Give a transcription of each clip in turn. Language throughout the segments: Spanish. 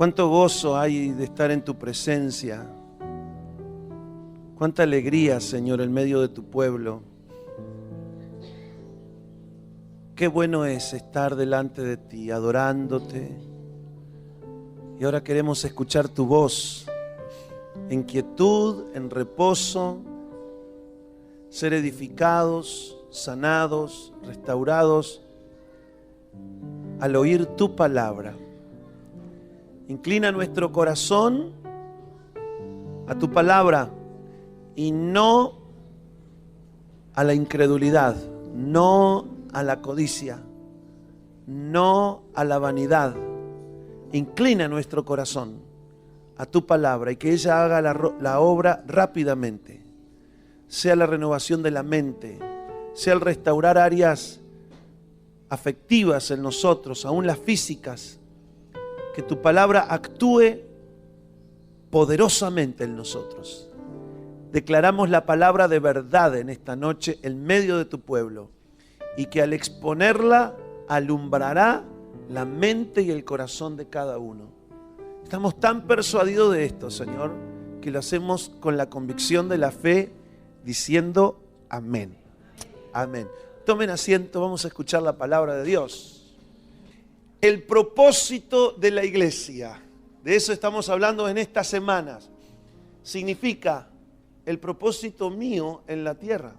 Cuánto gozo hay de estar en tu presencia. Cuánta alegría, Señor, en medio de tu pueblo. Qué bueno es estar delante de ti, adorándote. Y ahora queremos escuchar tu voz, en quietud, en reposo, ser edificados, sanados, restaurados, al oír tu palabra. Inclina nuestro corazón a tu palabra y no a la incredulidad, no a la codicia, no a la vanidad. Inclina nuestro corazón a tu palabra y que ella haga la obra rápidamente. Sea la renovación de la mente, sea el restaurar áreas afectivas en nosotros, aún las físicas. Que tu palabra actúe poderosamente en nosotros. Declaramos la palabra de verdad en esta noche en medio de tu pueblo y que al exponerla alumbrará la mente y el corazón de cada uno. Estamos tan persuadidos de esto, Señor, que lo hacemos con la convicción de la fe diciendo amén. Amén. Tomen asiento, vamos a escuchar la palabra de Dios. El propósito de la iglesia, de eso estamos hablando en estas semanas, significa el propósito mío en la tierra.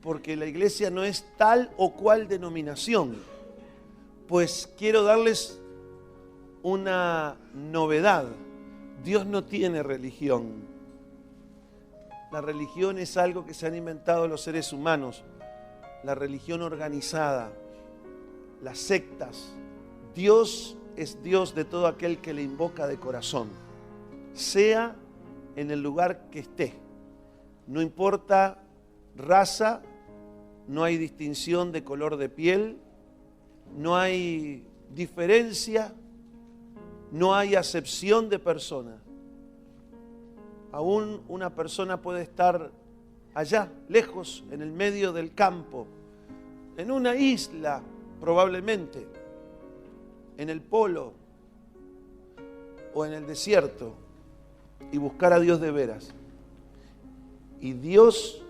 Porque la iglesia no es tal o cual denominación. Pues quiero darles una novedad. Dios no tiene religión. La religión es algo que se han inventado los seres humanos. La religión organizada, las sectas. Dios es Dios de todo aquel que le invoca de corazón, sea en el lugar que esté. No importa raza, no hay distinción de color de piel, no hay diferencia, no hay acepción de persona. Aún una persona puede estar allá, lejos, en el medio del campo, en una isla, probablemente, en el polo o en el desierto, y buscar a Dios de veras. Y Dios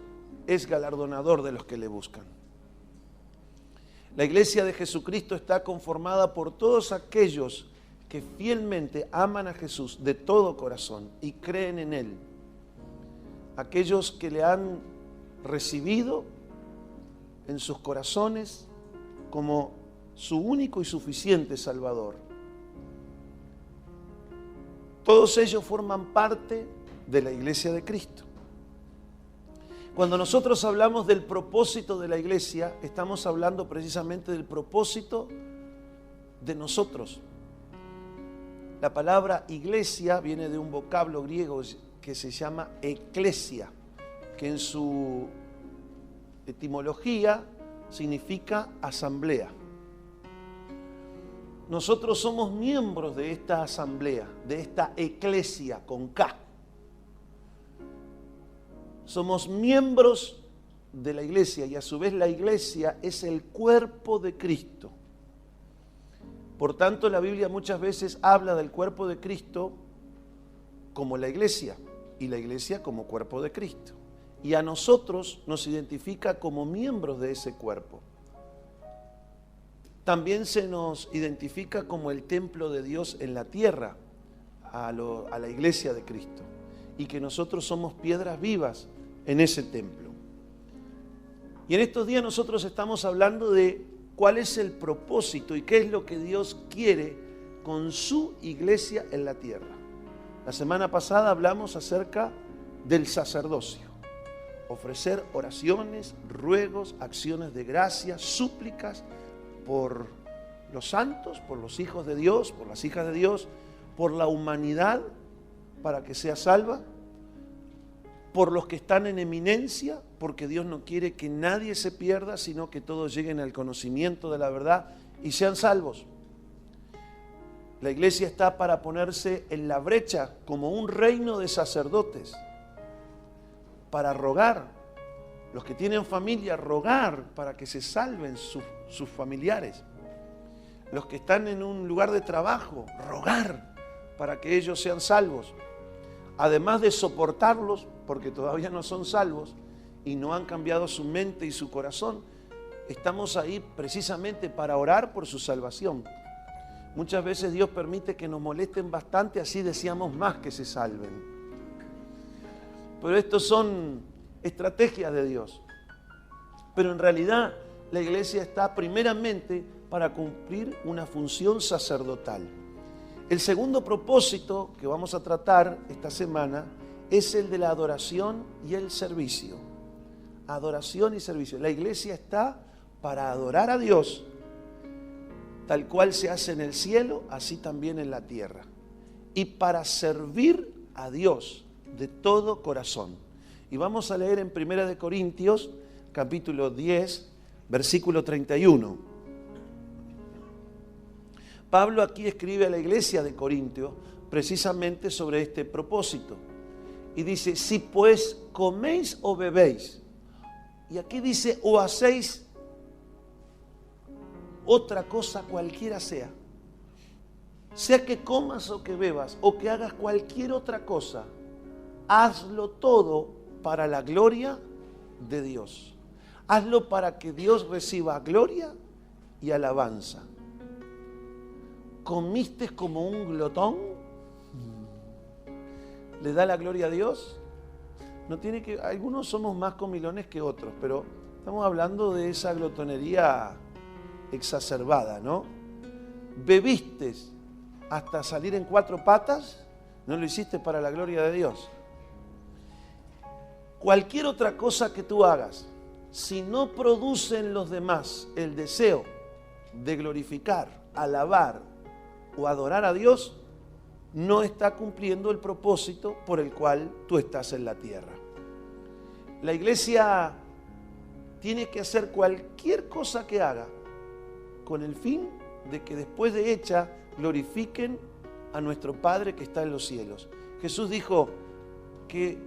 es galardonador de los que le buscan. La iglesia de Jesucristo está conformada por todos aquellos que fielmente aman a Jesús de todo corazón y creen en Él. Aquellos que le han recibido en sus corazones como su único y suficiente Salvador. Todos ellos forman parte de la iglesia de Cristo. Cuando nosotros hablamos del propósito de la iglesia, estamos hablando precisamente del propósito de nosotros. La palabra iglesia viene de un vocablo griego que se llama eclesia, que en su etimología significa asamblea. Nosotros somos miembros de esta asamblea, de esta eclesia con K. Somos miembros de la iglesia y a su vez la iglesia es el cuerpo de Cristo. Por tanto, la Biblia muchas veces habla del cuerpo de Cristo como la iglesia y la iglesia como cuerpo de Cristo. Y a nosotros nos identifica como miembros de ese cuerpo. También se nos identifica como el templo de Dios en la tierra, a la iglesia de Cristo. Y que nosotros somos piedras vivas en ese templo. Y en estos días nosotros estamos hablando de cuál es el propósito y qué es lo que Dios quiere con su iglesia en la tierra. La semana pasada hablamos acerca del sacerdocio. Ofrecer oraciones, ruegos, acciones de gracia, súplicas por los santos, por los hijos de Dios, por las hijas de Dios, por la humanidad para que sea salva, por los que están en eminencia, porque Dios no quiere que nadie se pierda, sino que todos lleguen al conocimiento de la verdad y sean salvos. La iglesia está para ponerse en la brecha como un reino de sacerdotes, para rogar, los que tienen familia, rogar para que se salven sus familiares. los que están en un lugar de trabajo, rogar para que ellos sean salvos. Además de soportarlos, porque todavía no son salvos y no han cambiado su mente y su corazón, estamos ahí precisamente para orar por su salvación. Muchas veces Dios permite que nos molesten bastante, así deseamos más que se salven. Pero estos son estrategias de Dios. Pero en realidad la iglesia está primeramente para cumplir una función sacerdotal. El segundo propósito que vamos a tratar esta semana es el de la adoración y el servicio. Adoración y servicio. La iglesia está para adorar a Dios, tal cual se hace en el cielo, así también en la tierra. Y para servir a Dios de todo corazón. Y vamos a leer en 1 Corintios, capítulo 10, versículo 31. Pablo aquí escribe a la iglesia de Corintio precisamente sobre este propósito. Y dice, si pues coméis o bebéis, y aquí dice, o hacéis otra cosa cualquiera sea que comas o que bebas, o que hagas cualquier otra cosa, hazlo todo para la gloria de Dios. Hazlo para que Dios reciba gloria y alabanza. ¿Comiste como un glotón? ¿Le da la gloria a Dios? No tiene que, algunos somos más comilones que otros, pero estamos hablando de esa glotonería exacerbada, ¿no? ¿Bebiste hasta salir en 4 patas? No lo hiciste para la gloria de Dios. Cualquier otra cosa que tú hagas, si no produce en los demás el deseo de glorificar, alabar o adorar a Dios, no está cumpliendo el propósito por el cual tú estás en la tierra. La iglesia tiene que hacer cualquier cosa que haga con el fin de que después de hecha glorifiquen a nuestro Padre que está en los cielos. Jesús dijo que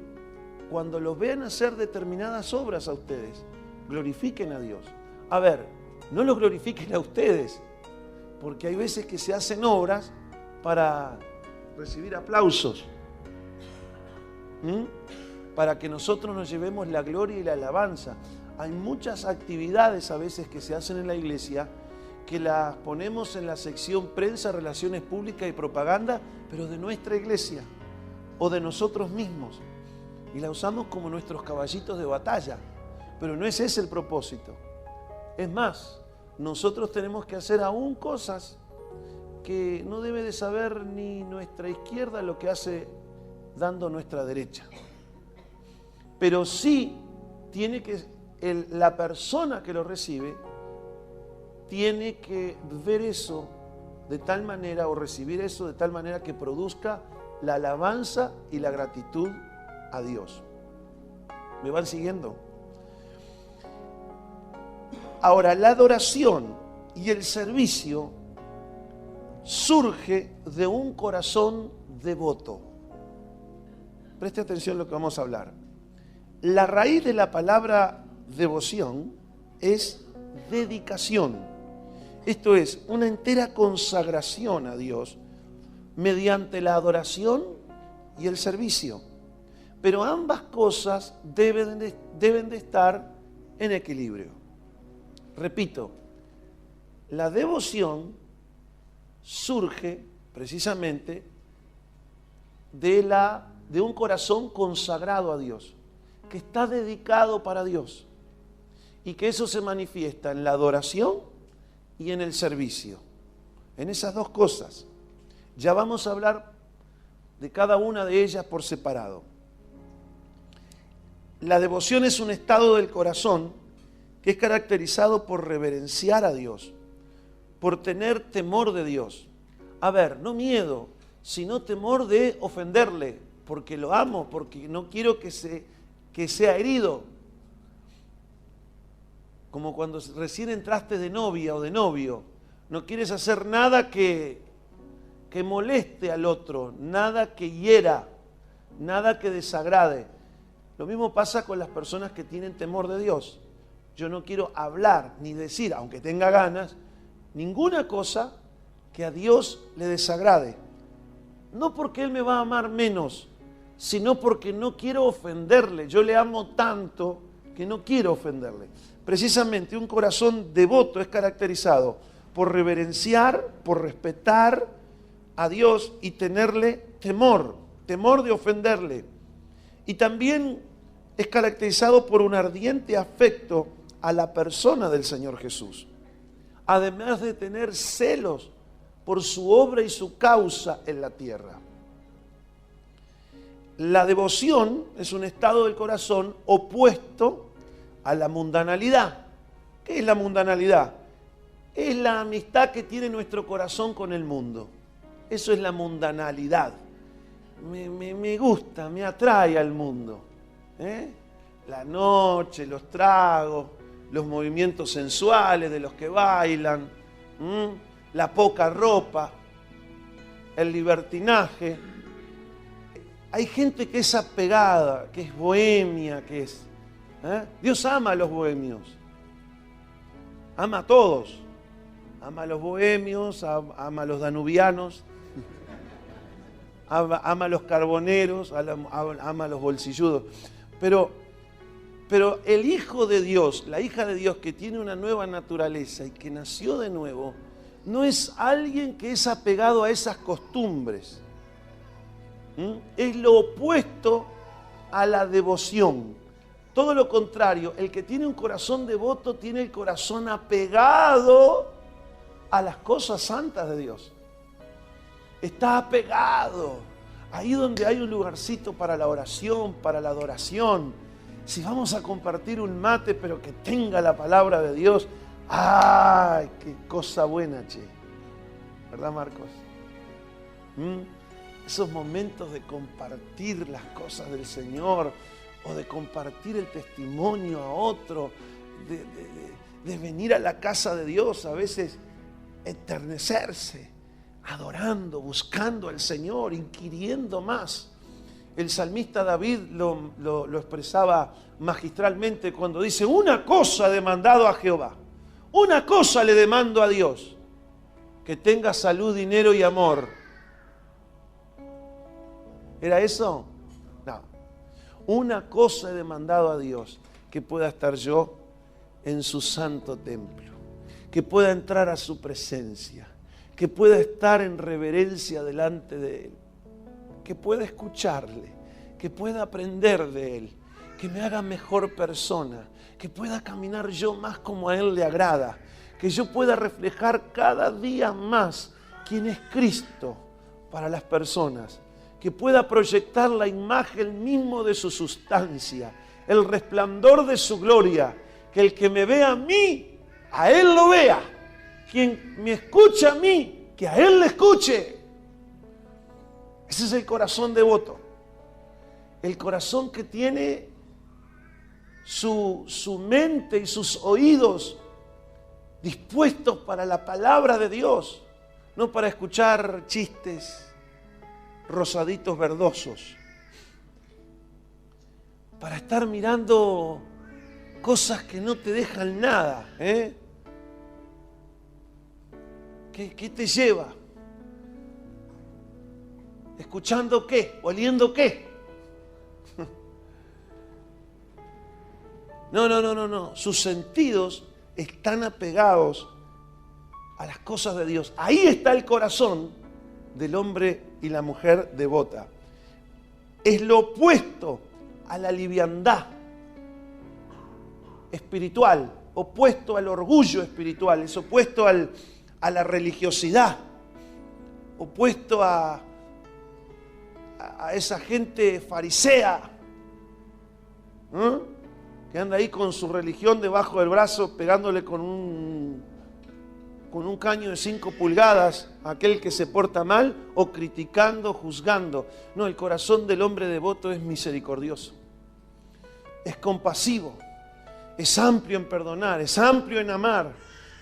cuando los vean hacer determinadas obras a ustedes, glorifiquen a Dios. A ver, no los glorifiquen a ustedes, porque hay veces que se hacen obras para recibir aplausos, para que nosotros nos llevemos la gloria y la alabanza. Hay muchas actividades a veces que se hacen en la iglesia que las ponemos en la sección prensa, relaciones públicas y propaganda, pero de nuestra iglesia o de nosotros mismos, y la usamos como nuestros caballitos de batalla, pero no es ese el propósito. Es más, nosotros tenemos que hacer aún cosas que no debe de saber ni nuestra izquierda lo que hace dando nuestra derecha. Pero sí tiene que, la persona que lo recibe tiene que ver eso de tal manera o recibir eso de tal manera que produzca la alabanza y la gratitud a Dios. ¿Me van siguiendo? Ahora, la adoración y el servicio surge de un corazón devoto. Preste atención a lo que vamos a hablar. La raíz de la palabra devoción es dedicación. Esto es, una entera consagración a Dios mediante la adoración y el servicio. Pero ambas cosas deben de estar en equilibrio. Repito, la devoción surge precisamente de un corazón consagrado a Dios, que está dedicado para Dios, y que eso se manifiesta en la adoración y en el servicio, en esas dos cosas. Ya vamos a hablar de cada una de ellas por separado. La devoción es un estado del corazón que es caracterizado por reverenciar a Dios, por tener temor de Dios. A ver, no miedo, sino temor de ofenderle, porque lo amo, porque no quiero que sea herido. Como cuando recién entraste de novia o de novio, no quieres hacer nada que moleste al otro, nada que hiera, nada que desagrade. Lo mismo pasa con las personas que tienen temor de Dios. Yo no quiero hablar ni decir, aunque tenga ganas, ninguna cosa que a Dios le desagrade. No porque Él me va a amar menos, sino porque no quiero ofenderle. Yo le amo tanto que no quiero ofenderle. Precisamente un corazón devoto es caracterizado por reverenciar, por respetar a Dios y tenerle temor de ofenderle. Y también es caracterizado por un ardiente afecto a la persona del Señor Jesús. Además de tener celos por su obra y su causa en la tierra. La devoción es un estado del corazón opuesto a la mundanalidad. ¿Qué es la mundanalidad? Es la amistad que tiene nuestro corazón con el mundo. Eso es la mundanalidad. Me gusta, me atrae al mundo. La noche, los tragos, los movimientos sensuales de los que bailan, la poca ropa, el libertinaje. Hay gente que es apegada, que es bohemia, que es... Dios ama a los bohemios. Ama a todos. Ama a los bohemios, ama a los danubianos, ama a los carboneros, ama a los bolsilludos. Pero el Hijo de Dios, la hija de Dios que tiene una nueva naturaleza y que nació de nuevo, no es alguien que es apegado a esas costumbres. Es lo opuesto a la devoción. Todo lo contrario, el que tiene un corazón devoto tiene el corazón apegado a las cosas santas de Dios. Está apegado. Ahí donde hay un lugarcito para la oración, para la adoración. Si vamos a compartir un mate, pero que tenga la palabra de Dios. ¡Ay, qué cosa buena, che! ¿Verdad, Marcos? Esos momentos de compartir las cosas del Señor o de compartir el testimonio a otro, de venir a la casa de Dios, a veces enternecerse, adorando, buscando al Señor, inquiriendo más. El salmista David lo expresaba magistralmente cuando dice: una cosa he demandado a Jehová, una cosa le demando a Dios, que tenga salud, dinero y amor. ¿Era eso? No. Una cosa he demandado a Dios, que pueda estar yo en su santo templo, que pueda entrar a su presencia, que pueda estar en reverencia delante de Él, que pueda escucharle, que pueda aprender de Él, que me haga mejor persona, que pueda caminar yo más como a Él le agrada, que yo pueda reflejar cada día más quién es Cristo para las personas, que pueda proyectar la imagen mismo de su sustancia, el resplandor de su gloria, que el que me vea a mí, a Él lo vea, quien me escucha a mí, que a Él le escuche. Ese es el corazón devoto, el corazón que tiene su mente y sus oídos dispuestos para la palabra de Dios, no para escuchar chistes rosaditos verdosos, para estar mirando cosas que no te dejan nada. ¿Qué te lleva? ¿Escuchando qué? ¿Oliendo qué? No. Sus sentidos están apegados a las cosas de Dios. Ahí está el corazón del hombre y la mujer devota. Es lo opuesto a la liviandad espiritual, opuesto al orgullo espiritual, es opuesto a la religiosidad, opuesto a esa gente farisea, que anda ahí con su religión debajo del brazo, pegándole con un caño de 5 pulgadas a aquel que se porta mal, o criticando, juzgando. No, el corazón del hombre devoto es misericordioso, es compasivo, es amplio en perdonar, es amplio en amar,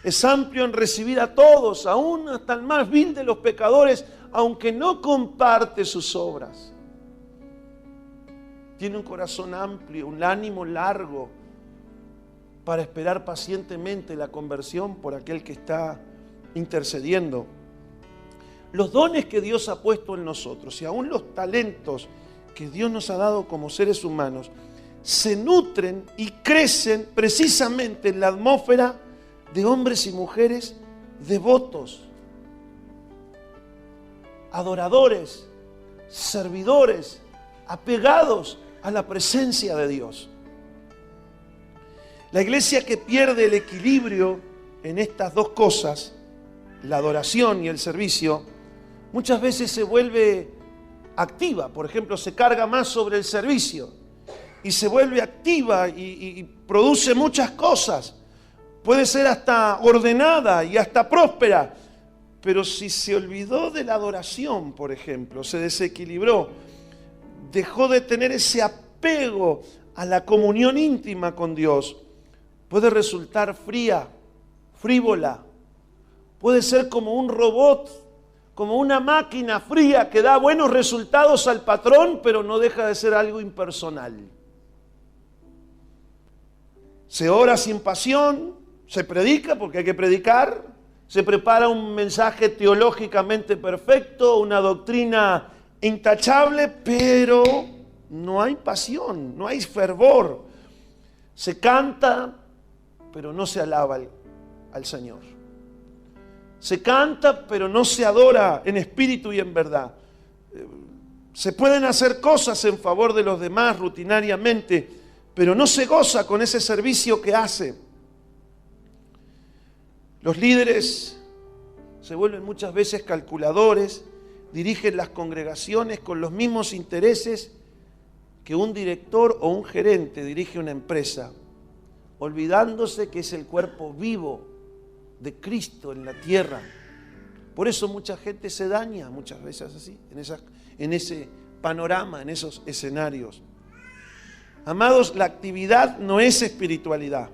es amplio en recibir a todos, aún hasta el más vil de los pecadores, aunque no comparte sus obras. Tiene un corazón amplio, un ánimo largo para esperar pacientemente la conversión por aquel que está intercediendo los dones que Dios ha puesto en nosotros y aún los talentos que Dios nos ha dado como seres humanos se nutren y crecen precisamente en la atmósfera de hombres y mujeres devotos, adoradores, servidores, apegados a la presencia de Dios. La iglesia que pierde el equilibrio en estas dos cosas, la adoración y el servicio, muchas veces se vuelve activa. Por ejemplo, se carga más sobre el servicio y se vuelve activa y produce muchas cosas. Puede ser hasta ordenada y hasta próspera, pero si se olvidó de la adoración, por ejemplo, se desequilibró, dejó de tener ese apego a la comunión íntima con Dios, puede resultar fría, frívola, puede ser como un robot, como una máquina fría que da buenos resultados al patrón, pero no deja de ser algo impersonal. Se ora sin pasión, se predica porque hay que predicar, se prepara un mensaje teológicamente perfecto, una doctrina intachable, pero no hay pasión, no hay fervor. Se canta, pero no se alaba al Señor. Se canta, pero no se adora en espíritu y en verdad. Se pueden hacer cosas en favor de los demás rutinariamente, pero no se goza con ese servicio que hace. Los líderes se vuelven muchas veces calculadores, dirigen las congregaciones con los mismos intereses que un director o un gerente dirige una empresa, olvidándose que es el cuerpo vivo de Cristo en la tierra. Por eso mucha gente se daña muchas veces así, en ese panorama, en esos escenarios. Amados, la actividad no es espiritualidad.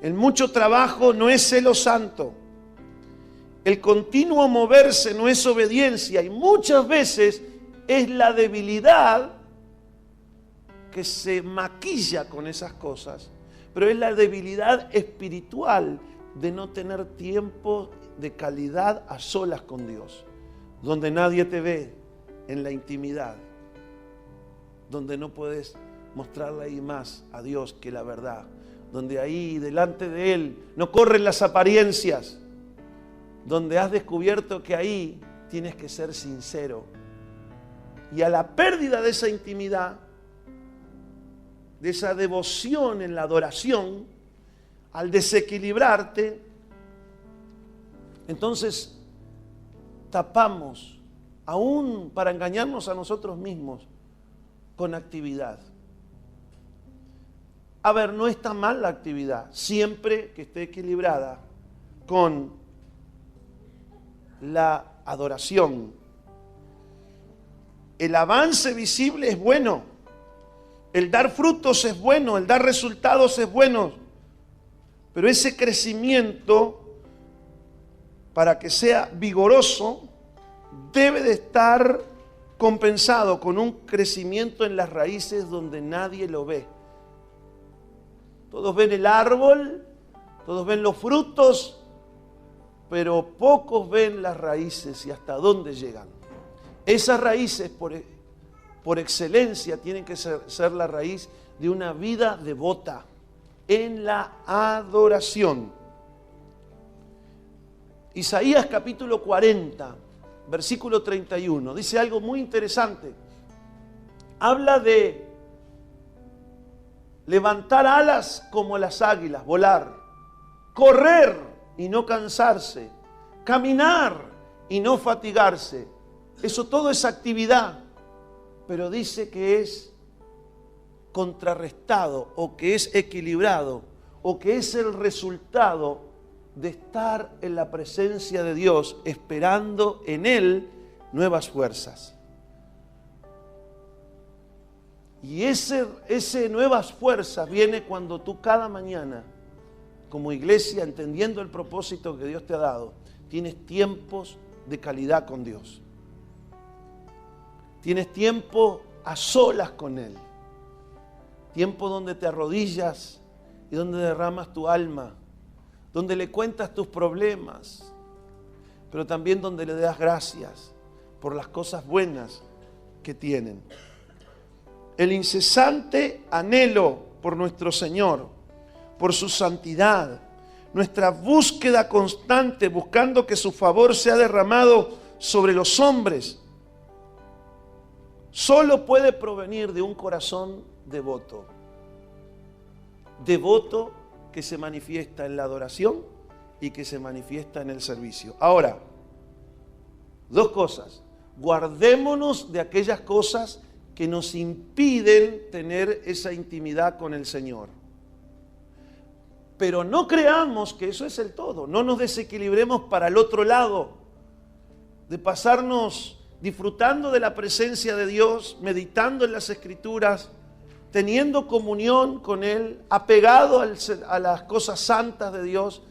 El mucho trabajo no es celo santo. El continuo moverse no es obediencia. Y muchas veces es la debilidad que se maquilla con esas cosas. Pero es la debilidad espiritual de no tener tiempo de calidad a solas con Dios. Donde nadie te ve en la intimidad. Donde no puedes mostrarle ahí más a Dios que la verdad. Donde ahí delante de Él no corren las apariencias. Donde has descubierto que ahí tienes que ser sincero. Y a la pérdida de esa intimidad, de esa devoción en la adoración, al desequilibrarte, entonces tapamos, aún para engañarnos a nosotros mismos, con actividad. A ver, no está mal la actividad, siempre que esté equilibrada con la adoración. El avance visible es bueno, el dar frutos es bueno, el dar resultados es bueno, pero ese crecimiento, para que sea vigoroso, debe de estar compensado con un crecimiento en las raíces donde nadie lo ve. Todos ven el árbol, todos ven los frutos, pero pocos ven las raíces y hasta dónde llegan. Esas raíces, por excelencia, tienen que ser la raíz de una vida devota en la adoración. Isaías capítulo 40, versículo 31, dice algo muy interesante. Habla de levantar alas como las águilas, volar, correr y no cansarse, caminar y no fatigarse. Eso todo es actividad, pero dice que es contrarrestado o que es equilibrado o que es el resultado de estar en la presencia de Dios, esperando en Él nuevas fuerzas. Y ese nuevas fuerzas viene cuando tú cada mañana, como iglesia, entendiendo el propósito que Dios te ha dado, tienes tiempos de calidad con Dios. Tienes tiempo a solas con Él. Tiempo donde te arrodillas y donde derramas tu alma, donde le cuentas tus problemas, pero también donde le das gracias por las cosas buenas que tienen. El incesante anhelo por nuestro Señor, por su santidad, nuestra búsqueda constante buscando que su favor sea derramado sobre los hombres, solo puede provenir de un corazón devoto. Devoto que se manifiesta en la adoración y que se manifiesta en el servicio. Ahora, dos cosas. Guardémonos de aquellas cosas que nos impiden tener esa intimidad con el Señor. Pero no creamos que eso es el todo. No nos desequilibremos para el otro lado, de pasarnos disfrutando de la presencia de Dios, meditando en las Escrituras, teniendo comunión con Él, apegado a las cosas santas de Dios,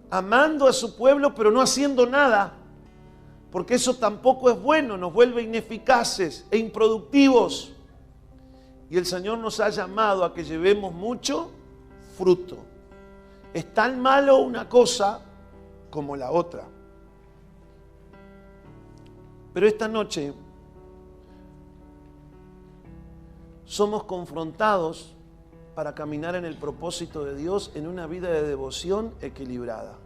amando a su pueblo, pero no haciendo nada, porque eso tampoco es bueno, nos vuelve ineficaces e improductivos. Y el Señor nos ha llamado a que llevemos mucho fruto. Es tan malo una cosa como la otra. Pero esta noche somos confrontados para caminar en el propósito de Dios en una vida de devoción equilibrada.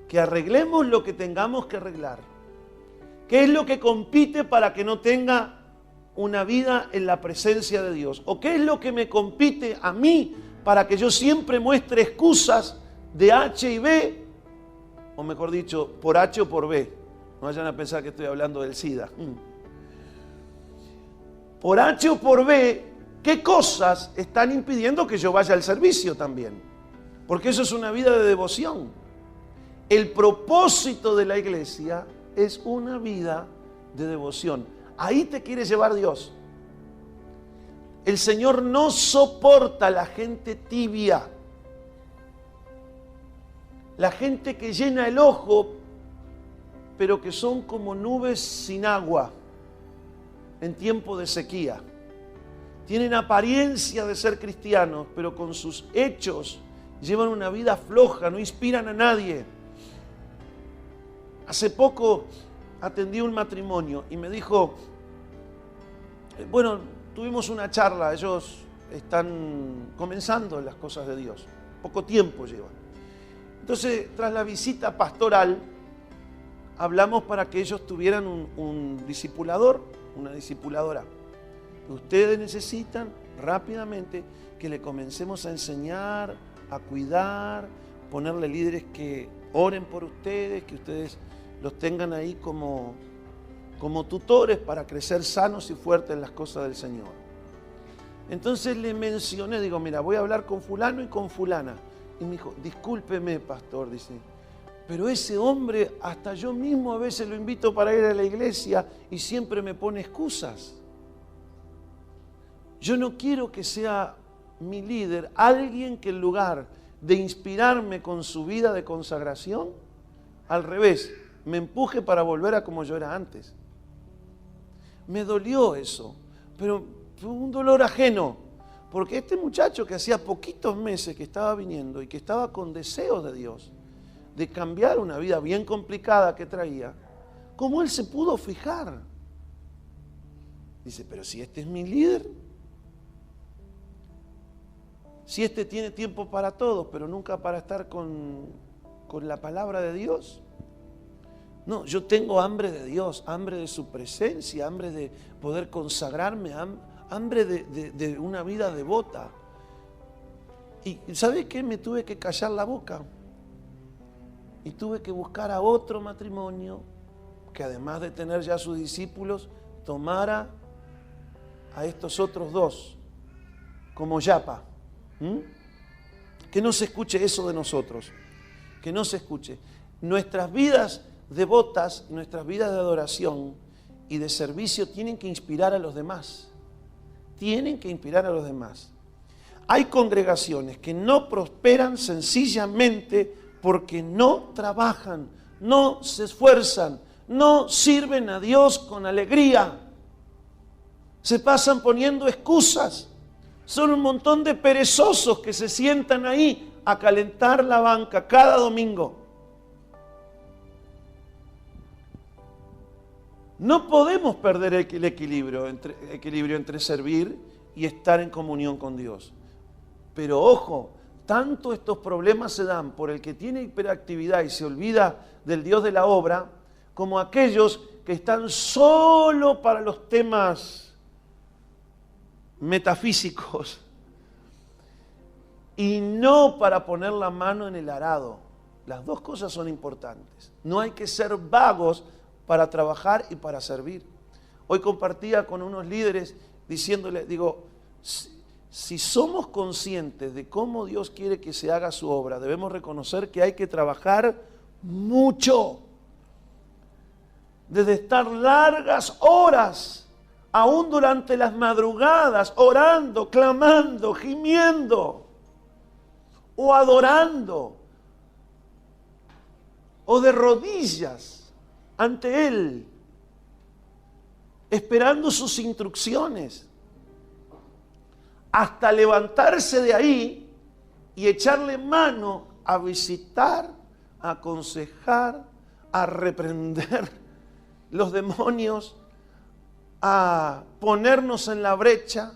Que arreglemos lo que tengamos que arreglar. ¿Qué es lo que compite para que no tenga una vida en la presencia de Dios? ¿O qué es lo que me compite a mí para que yo siempre muestre excusas de H y B? O mejor dicho, por H o por B. No vayan a pensar que estoy hablando del SIDA. Por H o por B, ¿qué cosas están impidiendo que yo vaya al servicio también? Porque eso es una vida de devoción. El propósito de la iglesia es una vida de devoción. Ahí te quiere llevar Dios. El Señor no soporta a la gente tibia. La gente que llena el ojo, pero que son como nubes sin agua en tiempo de sequía. Tienen apariencia de ser cristianos, pero con sus hechos llevan una vida floja, no inspiran a nadie. Hace poco atendí un matrimonio y me dijo, bueno, tuvimos una charla, ellos están comenzando en las cosas de Dios, poco tiempo llevan. Entonces, tras la visita pastoral, hablamos para que ellos tuvieran un discipulador, una discipuladora. Ustedes necesitan rápidamente que le comencemos a enseñar, a cuidar, ponerle líderes que oren por ustedes, que ustedes los tengan ahí como tutores para crecer sanos y fuertes en las cosas del Señor. Entonces le mencioné, digo, mira, voy a hablar con fulano y con fulana. Y me dijo, discúlpeme, pastor, dice, pero ese hombre, hasta yo mismo a veces lo invito para ir a la iglesia y siempre me pone excusas. Yo no quiero que sea mi líder alguien que en lugar de inspirarme con su vida de consagración, al revés, me empuje para volver a como yo era antes. Me dolió eso, pero fue un dolor ajeno, porque este muchacho que hacía poquitos meses que estaba viniendo y que estaba con deseos de Dios, de cambiar una vida bien complicada que traía, ¿cómo él se pudo fijar? Dice, pero si este es mi líder, si este tiene tiempo para todo, pero nunca para estar con la palabra de Dios. No, yo tengo hambre de Dios, hambre de su presencia, hambre de poder consagrarme, hambre de una vida devota. Y ¿sabe qué? Me tuve que callar la boca. Y tuve que buscar a otro matrimonio que además de tener ya sus discípulos, tomara a estos otros dos como yapa. Que no se escuche eso de nosotros, que no se escuche. Nuestras vidas devotas, nuestras vidas de adoración y de servicio tienen que inspirar a los demás. Tienen que inspirar a los demás. Hay congregaciones que no prosperan sencillamente porque no trabajan, no se esfuerzan, no sirven a Dios con alegría. Se pasan poniendo excusas. Son un montón de perezosos que se sientan ahí a calentar la banca cada domingo. No podemos perder el equilibrio entre servir y estar en comunión con Dios. Pero ojo, tanto estos problemas se dan por el que tiene hiperactividad y se olvida del Dios de la obra, como aquellos que están solo para los temas metafísicos y no para poner la mano en el arado. Las dos cosas son importantes. No hay que ser vagos para trabajar y para servir. Hoy compartía con unos líderes diciéndoles, digo, si somos conscientes de cómo Dios quiere que se haga su obra, debemos reconocer que hay que trabajar mucho. Desde estar largas horas, aún durante las madrugadas, orando, clamando, gimiendo, o adorando, o de rodillas ante Él, esperando sus instrucciones, hasta levantarse de ahí y echarle mano a visitar, a aconsejar, a reprender los demonios, a ponernos en la brecha.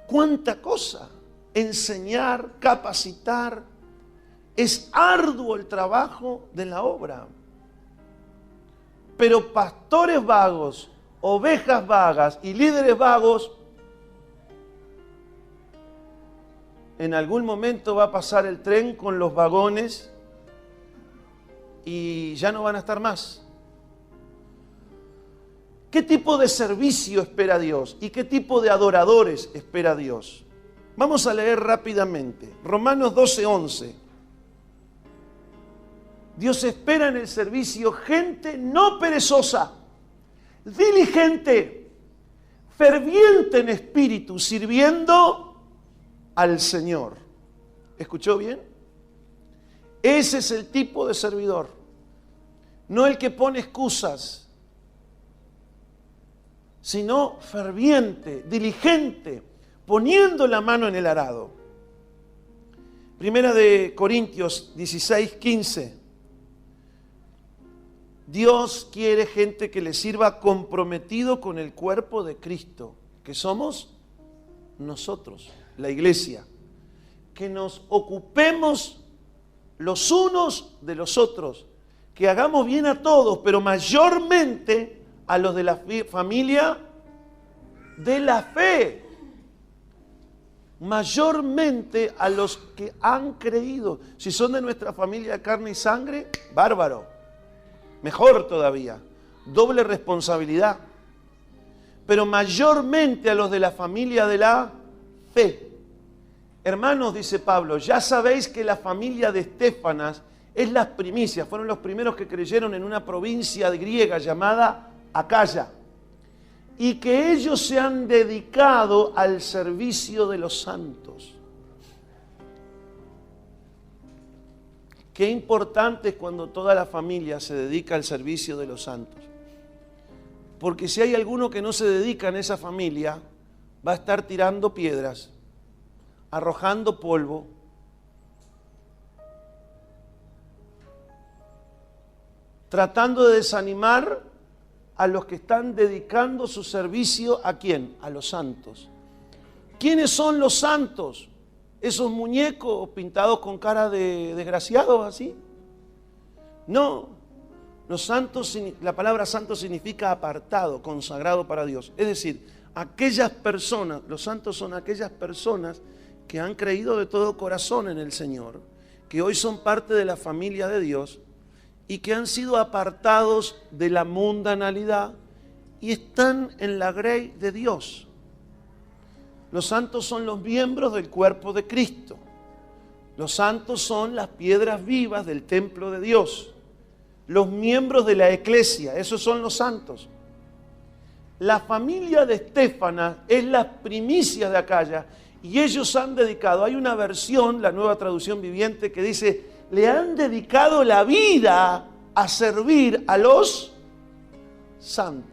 ¡Cuánta cosa! Enseñar, capacitar. Es arduo el trabajo de la obra. Pero pastores vagos, ovejas vagas y líderes vagos, en algún momento va a pasar el tren con los vagones y ya no van a estar más. ¿Qué tipo de servicio espera Dios? ¿Y qué tipo de adoradores espera Dios? Vamos a leer rápidamente. Romanos 12:11. Dios espera en el servicio gente no perezosa, diligente, ferviente en espíritu, sirviendo al Señor. ¿Escuchó bien? Ese es el tipo de servidor. No el que pone excusas, sino ferviente, diligente, poniendo la mano en el arado. Primera de Corintios 16:15. Dios quiere gente que le sirva comprometido con el cuerpo de Cristo, que somos nosotros, la iglesia. Que nos ocupemos los unos de los otros, que hagamos bien a todos, pero mayormente a los de la familia de la fe. Mayormente a los que han creído. Si son de nuestra familia de carne y sangre, bárbaro. Mejor todavía. Doble responsabilidad. Pero mayormente a los de la familia de la fe. Hermanos, dice Pablo, ya sabéis que la familia de Estéfanas es las primicias. Fueron los primeros que creyeron en una provincia griega llamada Acaya. Y que ellos se han dedicado al servicio de los santos. Qué importante es cuando toda la familia se dedica al servicio de los santos. Porque si hay alguno que no se dedica en esa familia, va a estar tirando piedras, arrojando polvo, tratando de desanimar a los que están dedicando su servicio, ¿a quién? A los santos. ¿Quiénes son los santos? ¿Esos muñecos pintados con cara de desgraciados así? No, los santos, la palabra santo significa apartado, consagrado para Dios. Es decir, aquellas personas, los santos son aquellas personas que han creído de todo corazón en el Señor, que hoy son parte de la familia de Dios y que han sido apartados de la mundanalidad y están en la grey de Dios. Los santos son los miembros del cuerpo de Cristo. Los santos son las piedras vivas del templo de Dios. Los miembros de la iglesia, esos son los santos. La familia de Estéfanas es las primicias de Acaya y ellos han dedicado, hay una versión, la Nueva Traducción Viviente, que dice, le han dedicado la vida a servir a los santos.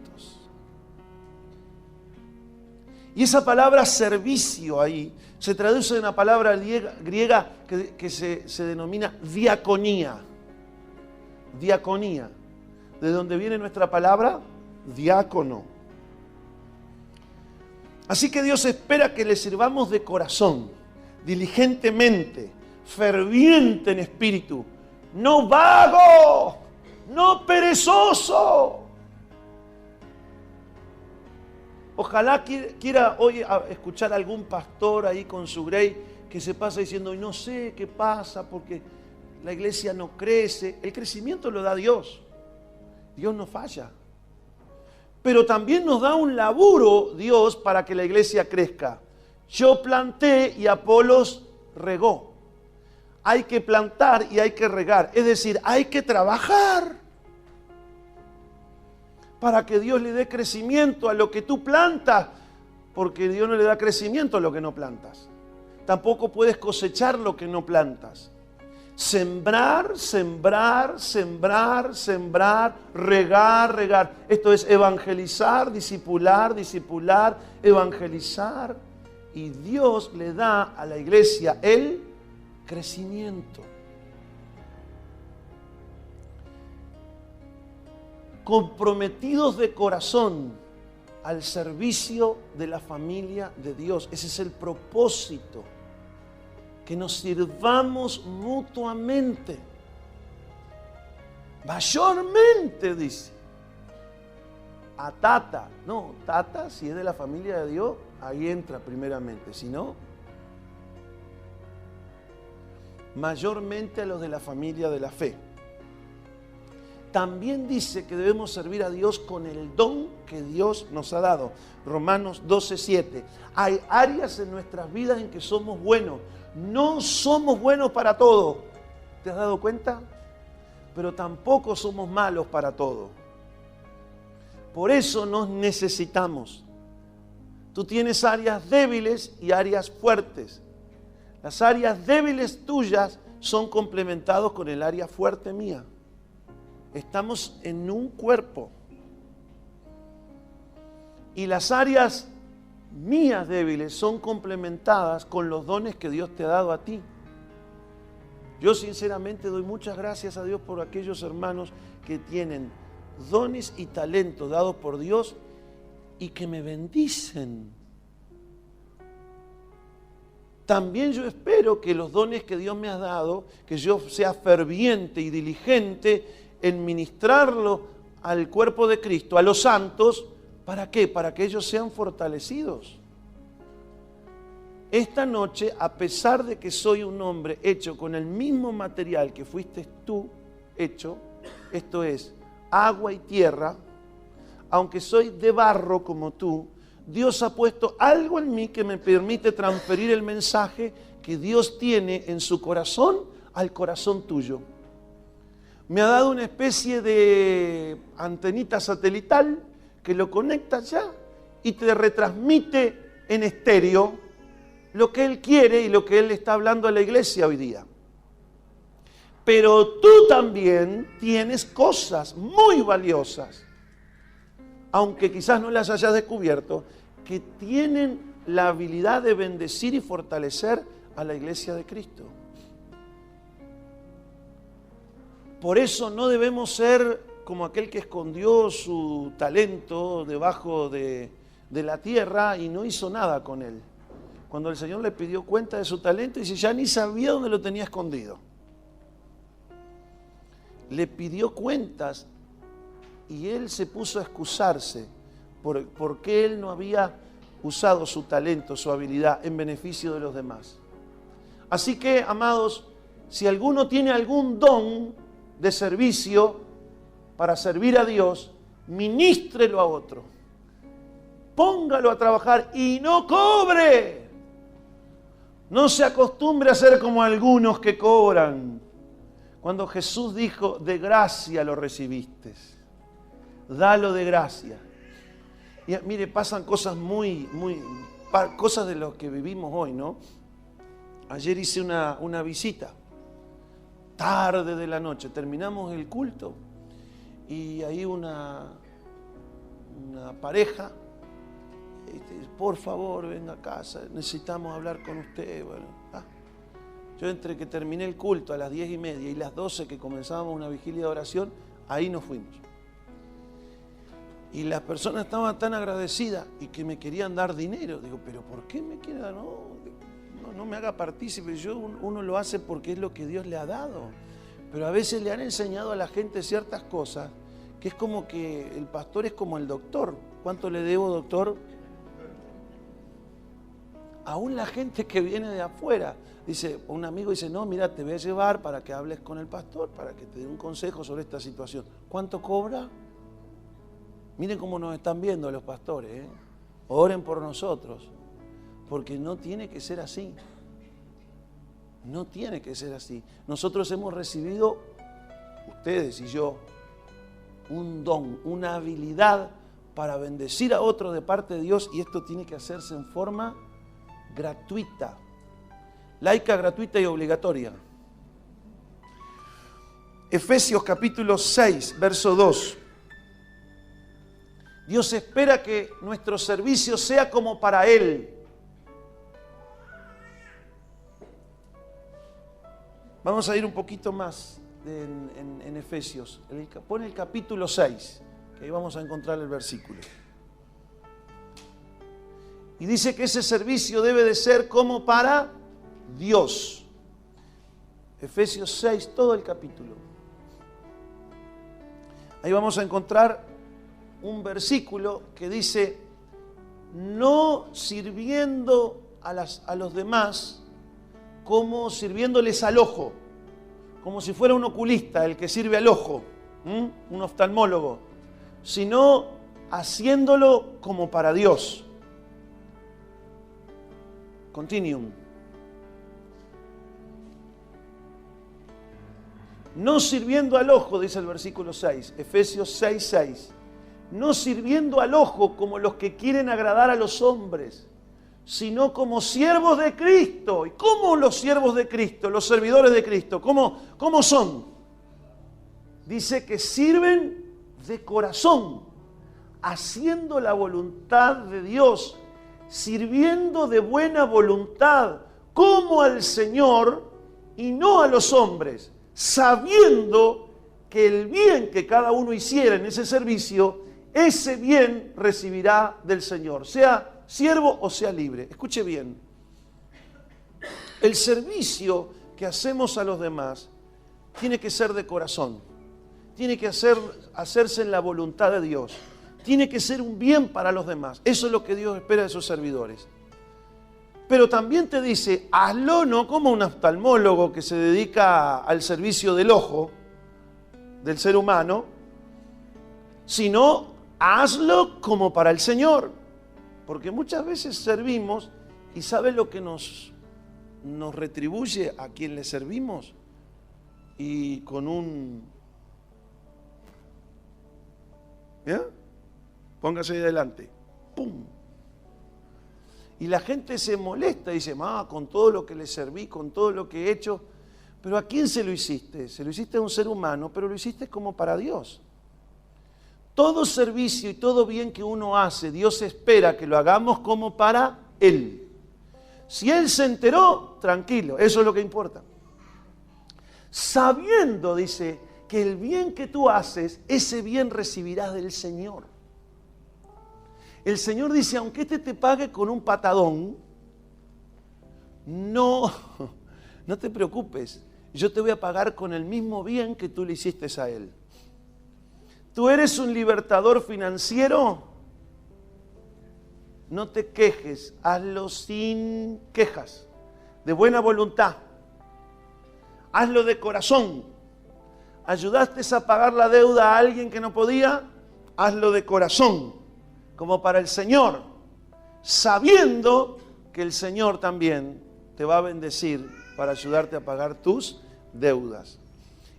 Y esa palabra servicio ahí se traduce en una palabra griega que se denomina diaconía. Diaconía. ¿De dónde viene nuestra palabra? Diácono. Así que Dios espera que le sirvamos de corazón, diligentemente, ferviente en espíritu, no vago, no perezoso. Ojalá quiera hoy escuchar a algún pastor ahí con su grey que se pasa diciendo, no sé qué pasa porque la iglesia no crece. El crecimiento lo da Dios. Dios no falla. Pero también nos da un laburo Dios para que la iglesia crezca. Yo planté y Apolos regó. Hay que plantar y hay que regar. Es decir, hay que trabajar para que Dios le dé crecimiento a lo que tú plantas, porque Dios no le da crecimiento a lo que no plantas. Tampoco puedes cosechar lo que no plantas. Sembrar, sembrar, sembrar, sembrar, regar, regar. Esto es evangelizar, discipular, discipular, evangelizar. Y Dios le da a la iglesia el crecimiento. Comprometidos de corazón al servicio de la familia de Dios. Ese es el propósito. Que nos sirvamos mutuamente. Mayormente, dice. A Tata. No, Tata, si es de la familia de Dios, ahí entra primeramente. Si no, mayormente a los de la familia de la fe. También dice que debemos servir a Dios con el don que Dios nos ha dado. Romanos 12:7. Hay áreas en nuestras vidas en que somos buenos. No somos buenos para todo. ¿Te has dado cuenta? Pero tampoco somos malos para todo. Por eso nos necesitamos. Tú tienes áreas débiles y áreas fuertes. Las áreas débiles tuyas son complementados con el área fuerte mía. Estamos en un cuerpo. Y las áreas mías débiles son complementadas con los dones que Dios te ha dado a ti. Yo sinceramente doy muchas gracias a Dios por aquellos hermanos que tienen dones y talentos dados por Dios y que me bendicen. También yo espero que los dones que Dios me ha dado, que yo sea ferviente y diligente en ministrarlo al cuerpo de Cristo, a los santos. ¿Para qué? Para que ellos sean fortalecidos. Esta noche, a pesar de que soy un hombre hecho con el mismo material que fuiste tú hecho, esto es, agua y tierra, aunque soy de barro como tú, Dios ha puesto algo en mí que me permite transferir el mensaje que Dios tiene en su corazón al corazón tuyo. Me ha dado una especie de antenita satelital que lo conecta ya y te retransmite en estéreo lo que Él quiere y lo que Él está hablando a la iglesia hoy día. Pero tú también tienes cosas muy valiosas, aunque quizás no las hayas descubierto, que tienen la habilidad de bendecir y fortalecer a la iglesia de Cristo. Por eso no debemos ser como aquel que escondió su talento debajo de la tierra y no hizo nada con él. Cuando el Señor le pidió cuenta de su talento, dice, ya ni sabía dónde lo tenía escondido. Le pidió cuentas y él se puso a excusarse porque él no había usado su talento, su habilidad en beneficio de los demás. Así que, amados, si alguno tiene algún don de servicio para servir a Dios, ministrelo a otro. Póngalo a trabajar y no cobre. No se acostumbre a ser como algunos que cobran. Cuando Jesús dijo, de gracia lo recibiste, dalo de gracia. Y mire, pasan cosas cosas de lo que vivimos hoy, ¿no? Ayer hice una visita, tarde de la noche, terminamos el culto y ahí una pareja, por favor, venga a casa, necesitamos hablar con usted. Bueno, yo entre que terminé el culto a las 10:30 y las 12 que comenzábamos una vigilia de oración, ahí nos fuimos. Y las personas estaban tan agradecidas y que me querían dar dinero. Digo, ¿pero por qué me quiere dar? No me haga partícipe. Uno lo hace porque es lo que Dios le ha dado. Pero a veces le han enseñado a la gente ciertas cosas que es como que el pastor es como el doctor. ¿Cuánto le debo, doctor? Aún la gente que viene de afuera, dice, un amigo dice, no, mira, te voy a llevar para que hables con el pastor, para que te dé un consejo sobre esta situación. ¿Cuánto cobra? Miren cómo nos están viendo los pastores, ¿eh? Oren por nosotros, porque no tiene que ser así. No tiene que ser así. Nosotros hemos recibido, ustedes y yo, un don, una habilidad para bendecir a otros de parte de Dios, y esto tiene que hacerse en forma gratuita, laica, gratuita y obligatoria. Efesios capítulo 6, verso 2. Dios espera que nuestro servicio sea como para Él. Vamos a ir un poquito más en Efesios. Pone el capítulo 6, que ahí vamos a encontrar el versículo. Y dice que ese servicio debe de ser como para Dios. Efesios 6, todo el capítulo. Ahí vamos a encontrar un versículo que dice, no sirviendo a los demás como sirviéndoles al ojo, como si fuera un oculista el que sirve al ojo, un oftalmólogo, sino haciéndolo como para Dios. Continuum. No sirviendo al ojo, dice el versículo 6, Efesios 6, 6. No sirviendo al ojo como los que quieren agradar a los hombres, sino como siervos de Cristo. ¿Y cómo los siervos de Cristo, los servidores de Cristo? ¿Cómo son? Dice que sirven de corazón, haciendo la voluntad de Dios, sirviendo de buena voluntad, como al Señor y no a los hombres, sabiendo que el bien que cada uno hiciera en ese servicio, ese bien recibirá del Señor, sea siervo o sea libre. Escuche bien, el servicio que hacemos a los demás tiene que ser de corazón, tiene que hacerse en la voluntad de Dios, tiene que ser un bien para los demás. Eso es lo que Dios espera de sus servidores. Pero también te dice, hazlo no como un oftalmólogo que se dedica al servicio del ojo del ser humano, sino hazlo como para el Señor. Porque muchas veces servimos y ¿sabe lo que nos retribuye a quien le servimos? Y con un... ¿ya? Póngase ahí adelante. ¡Pum! Y la gente se molesta y dice, con todo lo que le serví, con todo lo que he hecho, pero ¿a quién se lo hiciste? Se lo hiciste a un ser humano, pero lo hiciste como para Dios. Todo servicio y todo bien que uno hace, Dios espera que lo hagamos como para Él. Si Él se enteró, tranquilo, eso es lo que importa. Sabiendo, dice, que el bien que tú haces, ese bien recibirás del Señor. El Señor dice, aunque te pague con un patadón, no te preocupes, yo te voy a pagar con el mismo bien que tú le hiciste a Él. ¿Tú eres un libertador financiero? No te quejes, hazlo sin quejas, de buena voluntad. Hazlo de corazón. ¿Ayudaste a pagar la deuda a alguien que no podía? Hazlo de corazón, como para el Señor, sabiendo que el Señor también te va a bendecir para ayudarte a pagar tus deudas.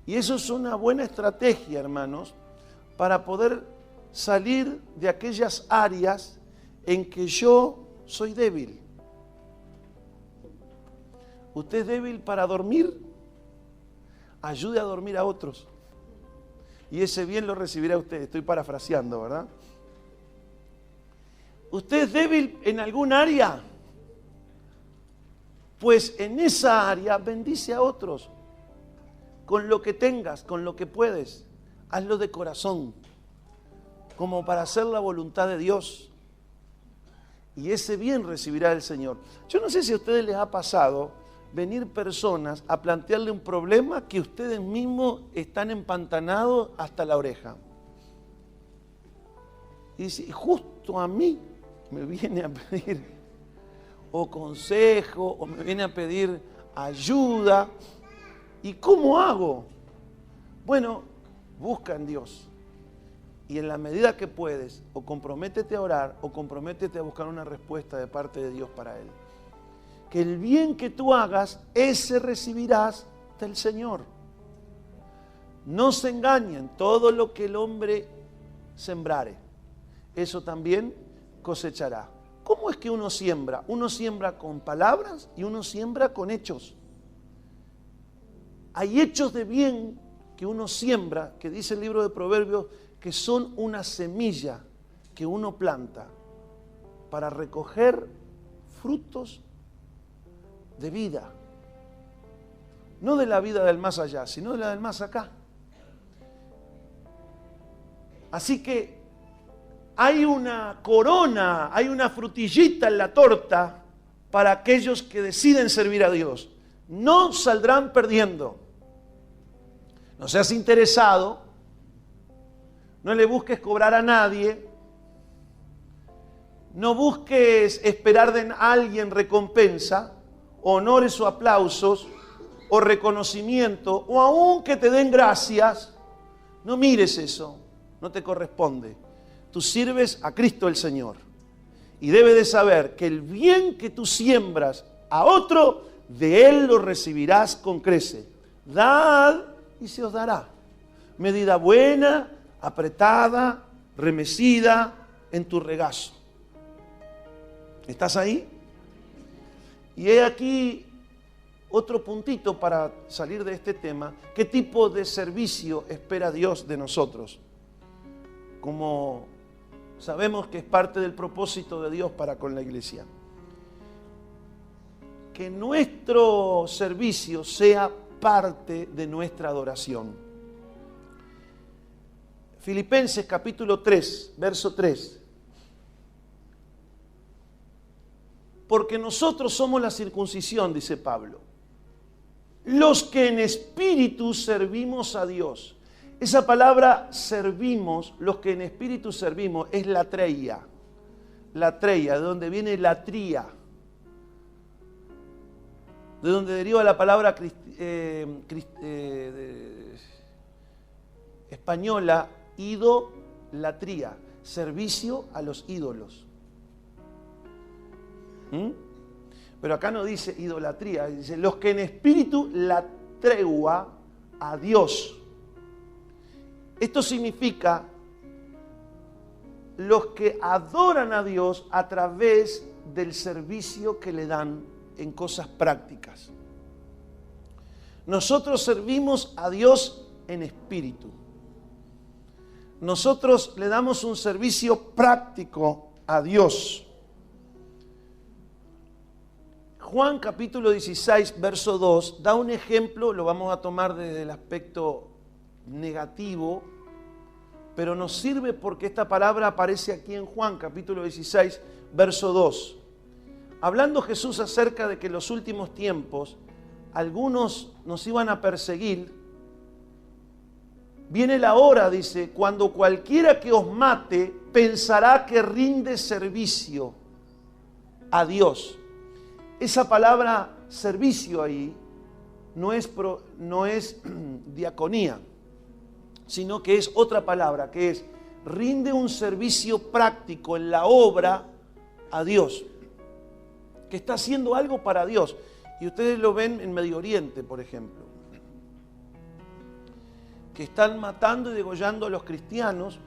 Y eso es una buena estrategia, hermanos, para poder salir de aquellas áreas en que yo soy débil. ¿Usted es débil para dormir? Ayude a dormir a otros. Y ese bien lo recibirá usted. Estoy parafraseando, ¿verdad? ¿Usted es débil en algún área? Pues en esa área bendice a otros. Con lo que tengas, con lo que puedes. Hazlo de corazón. como para hacer la voluntad de Dios. Y ese bien recibirá el Señor. Yo no sé si a ustedes les ha pasado venir personas a plantearle un problema que ustedes mismos están empantanados hasta la oreja. Y dice, justo a mí me viene a pedir o consejo, o me viene a pedir ayuda. ¿Y cómo hago? Bueno, busca en Dios. Y en la medida que puedes, o comprométete a orar, o comprométete a buscar una respuesta de parte de Dios para Él. Que el bien que tú hagas, ese recibirás del Señor. No se engañen, todo lo que el hombre sembrare, eso también cosechará. ¿Cómo es que uno siembra? Uno siembra con palabras y uno siembra con hechos. Hay hechos de bien que uno siembra, que dice el libro de Proverbios, que son una semilla que uno planta para recoger frutos de vida. No de la vida del más allá, sino de la del más acá. Así que hay una corona, hay una frutillita en la torta para aquellos que deciden servir a Dios. No saldrán perdiendo. No seas interesado, no le busques cobrar a nadie, no busques esperar de alguien recompensa, honores o aplausos, o reconocimiento, o aun que te den gracias. No mires eso, no te corresponde. Tú sirves a Cristo el Señor y debes de saber que el bien que tú siembras a otro, de Él lo recibirás con crece. Dad y se os dará. Medida buena, apretada, remecida en tu regazo. ¿Estás ahí? Y he aquí otro puntito para salir de este tema. ¿Qué tipo de servicio espera Dios de nosotros? Como sabemos que es parte del propósito de Dios para con la iglesia. Que nuestro servicio sea parte de nuestra adoración. Filipenses capítulo 3, verso 3. Porque nosotros somos la circuncisión, dice Pablo, los que en espíritu servimos a Dios. Esa palabra servimos, los que en espíritu servimos, es latreia. Latreia, de donde viene latría. De donde deriva la palabra española, idolatría, servicio a los ídolos. Pero acá no dice idolatría, dice los que en espíritu la tregua a Dios. Esto significa los que adoran a Dios a través del servicio que le dan en cosas prácticas. Nosotros servimos a Dios en espíritu. Nosotros le damos un servicio práctico a Dios. Juan capítulo 16, verso 2, da un ejemplo, lo vamos a tomar desde el aspecto negativo, pero nos sirve porque esta palabra aparece aquí en Juan capítulo 16, verso 2. Hablando Jesús acerca de que en los últimos tiempos algunos nos iban a perseguir, viene la hora, dice, cuando cualquiera que os mate pensará que rinde servicio a Dios. Esa palabra servicio ahí no es diaconía, sino que es otra palabra, que es rinde un servicio práctico en la obra a Dios, que está haciendo algo para Dios. Y ustedes lo ven en Medio Oriente, por ejemplo, que están matando y degollando a los cristianos,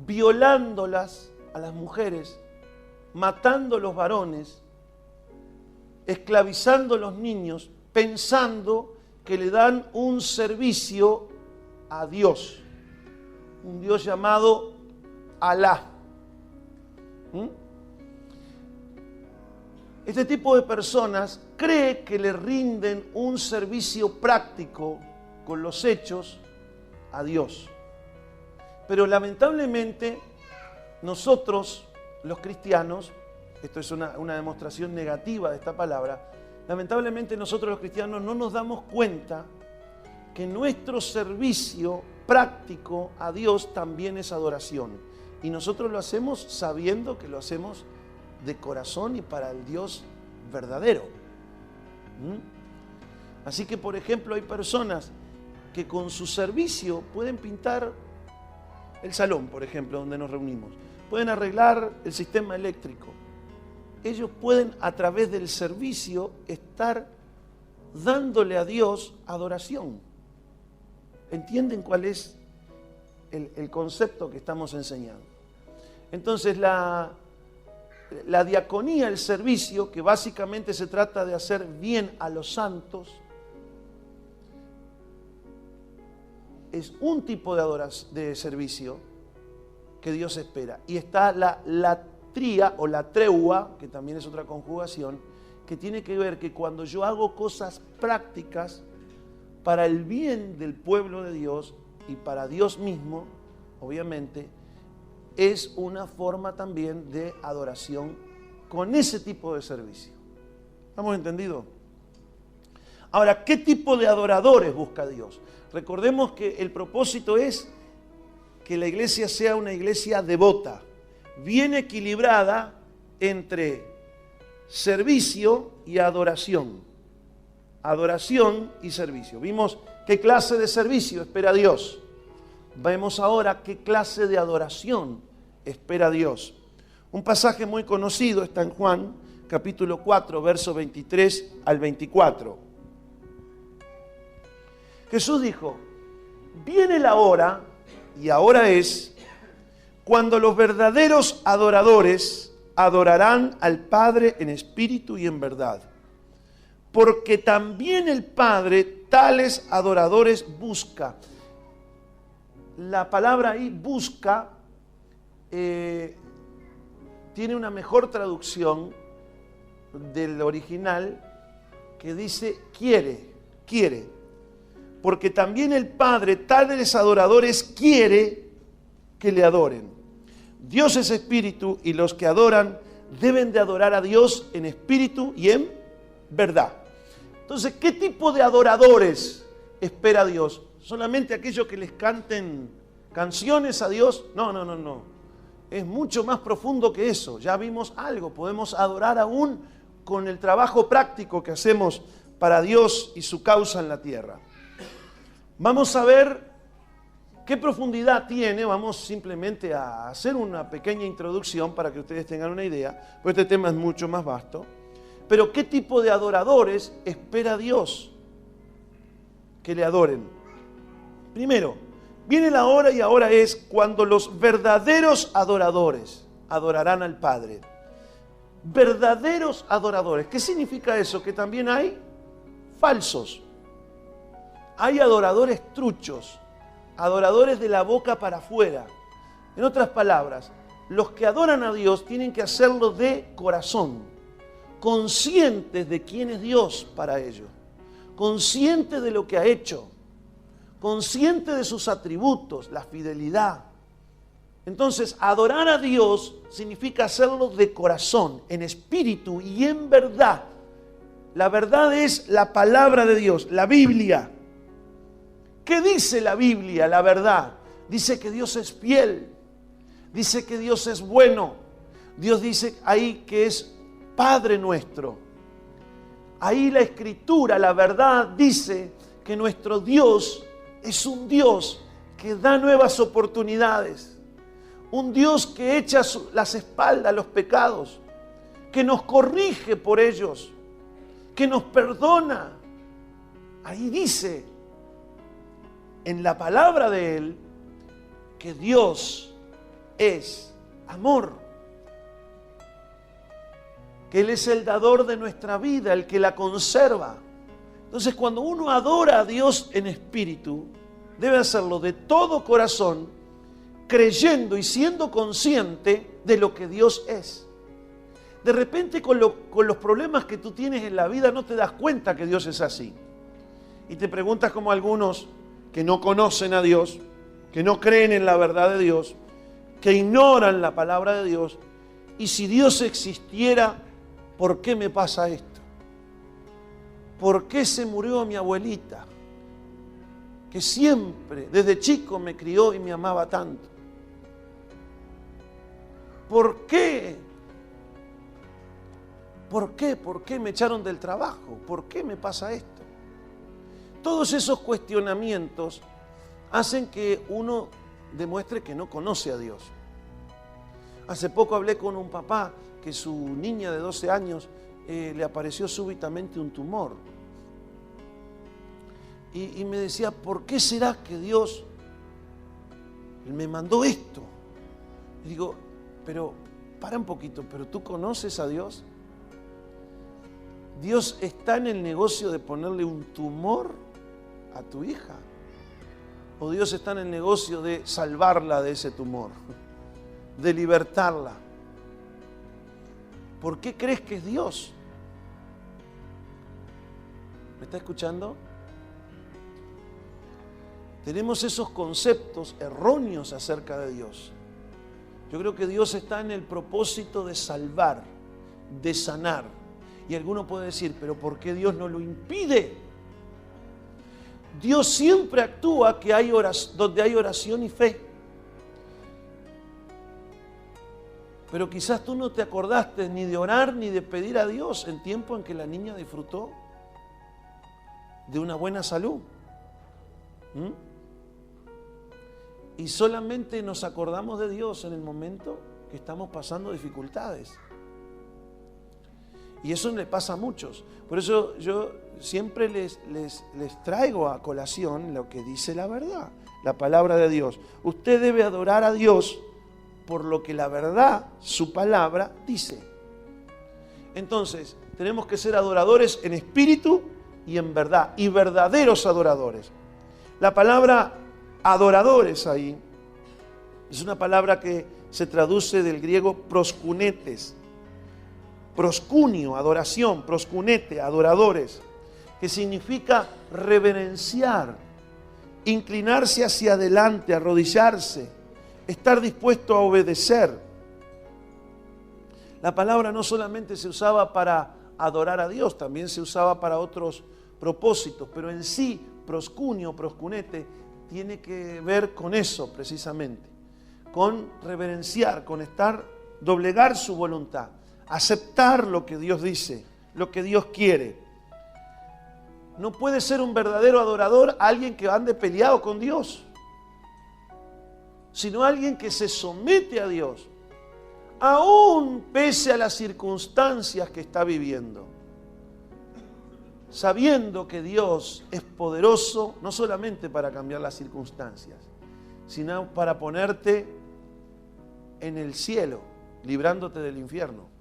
violándolas a las mujeres, matando a los varones, esclavizando a los niños, pensando que le dan un servicio a Dios, un Dios llamado Alá. Este tipo de personas cree que le rinden un servicio práctico con los hechos a Dios. Pero lamentablemente nosotros, los cristianos, esto es una demostración negativa de esta palabra, lamentablemente nosotros los cristianos no nos damos cuenta que nuestro servicio práctico a Dios también es adoración. Y nosotros lo hacemos sabiendo que lo hacemos de corazón y para el Dios verdadero. Así que, por ejemplo, hay personas que con su servicio pueden pintar el salón, por ejemplo, donde nos reunimos. Pueden arreglar el sistema eléctrico. Ellos pueden, a través del servicio, estar dándole a Dios adoración. ¿Entienden cuál es el concepto que estamos enseñando? Entonces, la diaconía, el servicio, que básicamente se trata de hacer bien a los santos, es un tipo de servicio que Dios espera. Y está la latría o la tregua, que también es otra conjugación, que tiene que ver que cuando yo hago cosas prácticas para el bien del pueblo de Dios y para Dios mismo, obviamente, es una forma también de adoración con ese tipo de servicio. ¿Estamos entendidos? Ahora, ¿qué tipo de adoradores busca Dios? Recordemos que el propósito es que la iglesia sea una iglesia devota, bien equilibrada entre servicio y adoración. Adoración y servicio. Vimos qué clase de servicio espera Dios. Vemos ahora qué clase de adoración espera Dios. Un pasaje muy conocido está en Juan, capítulo 4, versos 23 al 24. Jesús dijo: viene la hora, y ahora es, cuando los verdaderos adoradores adorarán al Padre en espíritu y en verdad. Porque también el Padre tales adoradores busca. La palabra ahí, busca, tiene una mejor traducción del original que dice quiere. Porque también el Padre, tales adoradores, quiere que le adoren. Dios es espíritu y los que adoran deben de adorar a Dios en espíritu y en verdad. Entonces, ¿qué tipo de adoradores espera Dios? ¿Solamente aquellos que les canten canciones a Dios? No. Es mucho más profundo que eso. Ya vimos algo. Podemos adorar aún con el trabajo práctico que hacemos para Dios y su causa en la tierra. Vamos a ver qué profundidad tiene. Vamos simplemente a hacer una pequeña introducción para que ustedes tengan una idea, porque este tema es mucho más vasto. Pero ¿qué tipo de adoradores espera Dios que le adoren? Primero, viene la hora, y ahora es cuando los verdaderos adoradores adorarán al Padre. Verdaderos adoradores. ¿Qué significa eso? Que también hay falsos. Hay adoradores truchos, adoradores de la boca para afuera. En otras palabras, los que adoran a Dios tienen que hacerlo de corazón, conscientes de quién es Dios para ellos, conscientes de lo que ha hecho, conscientes de sus atributos, la fidelidad. Entonces, adorar a Dios significa hacerlo de corazón, en espíritu y en verdad. La verdad es la palabra de Dios, la Biblia. ¿Qué dice la Biblia, la verdad? Dice que Dios es fiel, dice que Dios es bueno. Dios dice ahí que es Padre nuestro. Ahí la Escritura, la verdad, dice que nuestro Dios es un Dios que da nuevas oportunidades. Un Dios que echa las espaldas a los pecados, que nos corrige por ellos, que nos perdona. Ahí dice en la palabra de Él que Dios es amor, que Él es el dador de nuestra vida, el que la conserva. Entonces, cuando uno adora a Dios en espíritu, debe hacerlo de todo corazón, creyendo y siendo consciente de lo que Dios es. De repente, con los problemas que tú tienes en la vida, no te das cuenta que Dios es así. Y te preguntas, como algunos que no conocen a Dios, que no creen en la verdad de Dios, que ignoran la palabra de Dios. Y si Dios existiera, ¿por qué me pasa esto? ¿Por qué se murió mi abuelita? Que siempre, desde chico, me crió y me amaba tanto. ¿Por qué? ¿Por qué? ¿Por qué me echaron del trabajo? ¿Por qué me pasa esto? Todos esos cuestionamientos hacen que uno demuestre que no conoce a Dios. Hace poco hablé con un papá que su niña de 12 años le apareció súbitamente un tumor. Y me decía, ¿por qué será que Dios me mandó esto? Y digo, pero para un poquito, ¿pero tú conoces a Dios? ¿Dios está en el negocio de ponerle un tumor a tu hija? ¿O Dios está en el negocio de salvarla de ese tumor, de libertarla? ¿Por qué crees que es Dios? ¿Me está escuchando? Tenemos esos conceptos erróneos acerca de Dios. Yo creo que Dios está en el propósito de salvar, de sanar. Y alguno puede decir, ¿pero por qué Dios no lo impide? Dios siempre actúa donde hay oración y fe. Pero quizás tú no te acordaste ni de orar ni de pedir a Dios en tiempo en que la niña disfrutó de una buena salud. Y solamente nos acordamos de Dios en el momento que estamos pasando dificultades. Y eso le pasa a muchos. Por eso yo siempre les traigo a colación lo que dice la verdad, la palabra de Dios. Usted debe adorar a Dios por lo que la verdad, su palabra, dice. Entonces, tenemos que ser adoradores en espíritu y en verdad, y verdaderos adoradores. La palabra adoradores ahí es una palabra que se traduce del griego proskunetes. Proscunio, adoración, proscunete, adoradores, que significa reverenciar, inclinarse hacia adelante, arrodillarse, estar dispuesto a obedecer. La palabra no solamente se usaba para adorar a Dios, también se usaba para otros propósitos, pero en sí, proscunio, proscunete, tiene que ver con eso precisamente, con reverenciar, con doblegar su voluntad. Aceptar lo que Dios dice, lo que Dios quiere. No puede ser un verdadero adorador alguien que ande peleado con Dios, sino alguien que se somete a Dios, aún pese a las circunstancias que está viviendo, sabiendo que Dios es poderoso no solamente para cambiar las circunstancias, sino para ponerte en el cielo, librándote del infierno.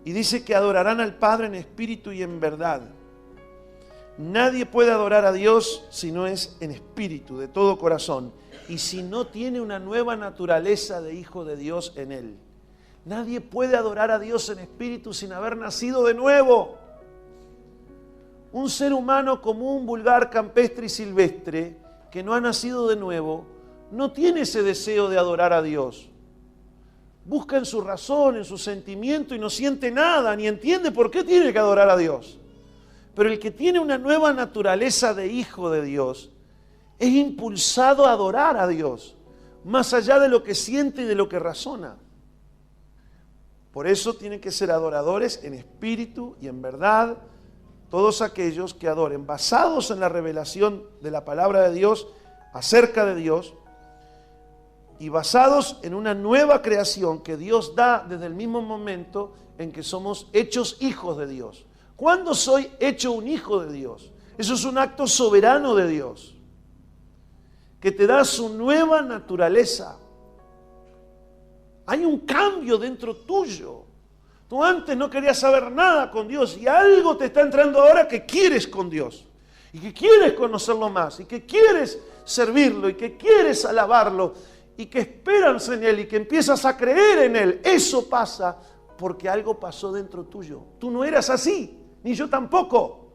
Y dice que adorarán al Padre en espíritu y en verdad. Nadie puede adorar a Dios si no es en espíritu, de todo corazón, y si no tiene una nueva naturaleza de hijo de Dios en él. Nadie puede adorar a Dios en espíritu sin haber nacido de nuevo. Un ser humano común, vulgar, campestre y silvestre, que no ha nacido de nuevo, no tiene ese deseo de adorar a Dios. Busca en su razón, en su sentimiento y no siente nada, ni entiende por qué tiene que adorar a Dios. Pero el que tiene una nueva naturaleza de hijo de Dios es impulsado a adorar a Dios, más allá de lo que siente y de lo que razona. Por eso tienen que ser adoradores en espíritu y en verdad, todos aquellos que adoren, basados en la revelación de la palabra de Dios, acerca de Dios, y basados en una nueva creación que Dios da desde el mismo momento en que somos hechos hijos de Dios. ¿Cuándo soy hecho un hijo de Dios? Eso es un acto soberano de Dios, que te da su nueva naturaleza. Hay un cambio dentro tuyo. Tú antes no querías saber nada con Dios y algo te está entrando ahora que quieres con Dios. Y que quieres conocerlo más, y que quieres servirlo, y que quieres alabarlo, y que esperas en Él, y que empiezas a creer en Él. Eso pasa porque algo pasó dentro tuyo. Tú no eras así, ni yo tampoco.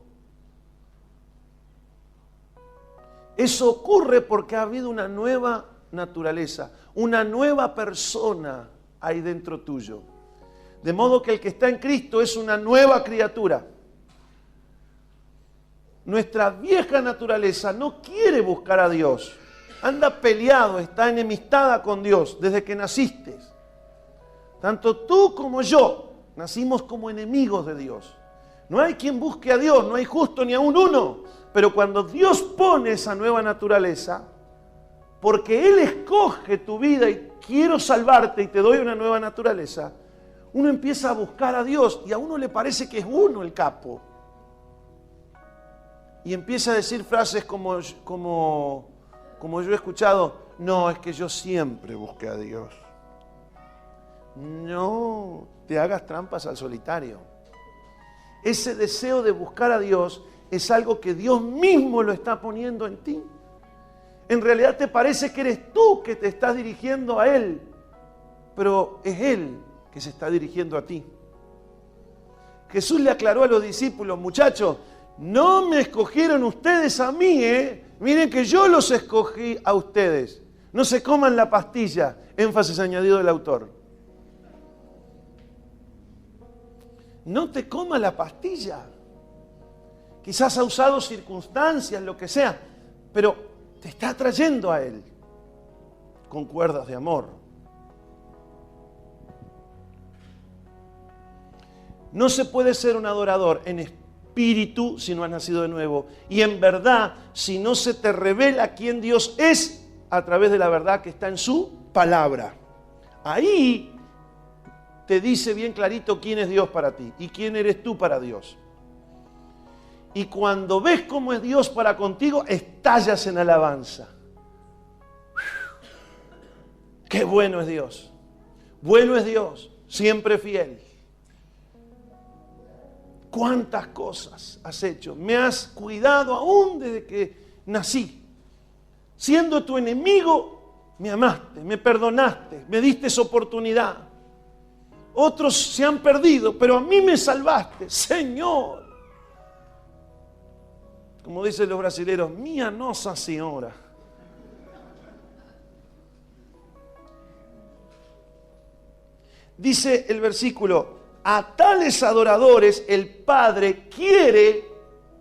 Eso ocurre porque ha habido una nueva naturaleza, una nueva persona ahí dentro tuyo. De modo que el que está en Cristo es una nueva criatura. Nuestra vieja naturaleza no quiere buscar a Dios. Anda peleado, está enemistada con Dios desde que naciste. Tanto tú como yo nacimos como enemigos de Dios. No hay quien busque a Dios, no hay justo ni aún uno. Pero cuando Dios pone esa nueva naturaleza, porque Él escoge tu vida y quiero salvarte y te doy una nueva naturaleza, uno empieza a buscar a Dios y a uno le parece que es uno el capo. Y empieza a decir frases como yo he escuchado, no, es que yo siempre busqué a Dios. No te hagas trampas al solitario. Ese deseo de buscar a Dios es algo que Dios mismo lo está poniendo en ti. En realidad te parece que eres tú que te estás dirigiendo a Él, pero es Él que se está dirigiendo a ti. Jesús le aclaró a los discípulos, muchachos, no me escogieron ustedes a mí, miren que yo los escogí a ustedes. No se coman la pastilla, énfasis añadido del autor. No te comas la pastilla. Quizás ha usado circunstancias, lo que sea, pero te está atrayendo a Él con cuerdas de amor. No se puede ser un adorador en espíritu si no has nacido de nuevo. Y en verdad, si no se te revela quién Dios es a través de la verdad que está en su palabra. Ahí te dice bien clarito quién es Dios para ti y quién eres tú para Dios. Y cuando ves cómo es Dios para contigo, estallas en alabanza. ¡Qué bueno es Dios! Bueno es Dios, siempre fiel. ¿Cuántas cosas has hecho? Me has cuidado aún desde que nací. Siendo tu enemigo, me amaste, me perdonaste, me diste esa oportunidad. Otros se han perdido, pero a mí me salvaste, Señor. Como dicen los brasileños, Minha Nossa Senhora. Dice el versículo, a tales adoradores el Padre quiere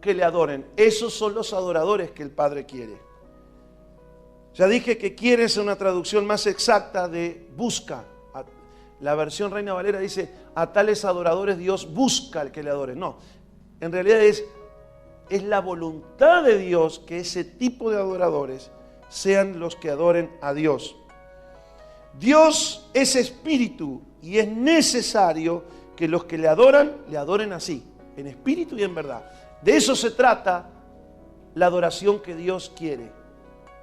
que le adoren. Esos son los adoradores que el Padre quiere. Ya dije que quiere es una traducción más exacta de busca. La versión Reina Valera dice, a tales adoradores Dios busca al que le adore. No, en realidad es la voluntad de Dios que ese tipo de adoradores sean los que adoren a Dios. Dios es espíritu y es necesario que los que le adoren así, en espíritu y en verdad. De eso se trata la adoración que Dios quiere.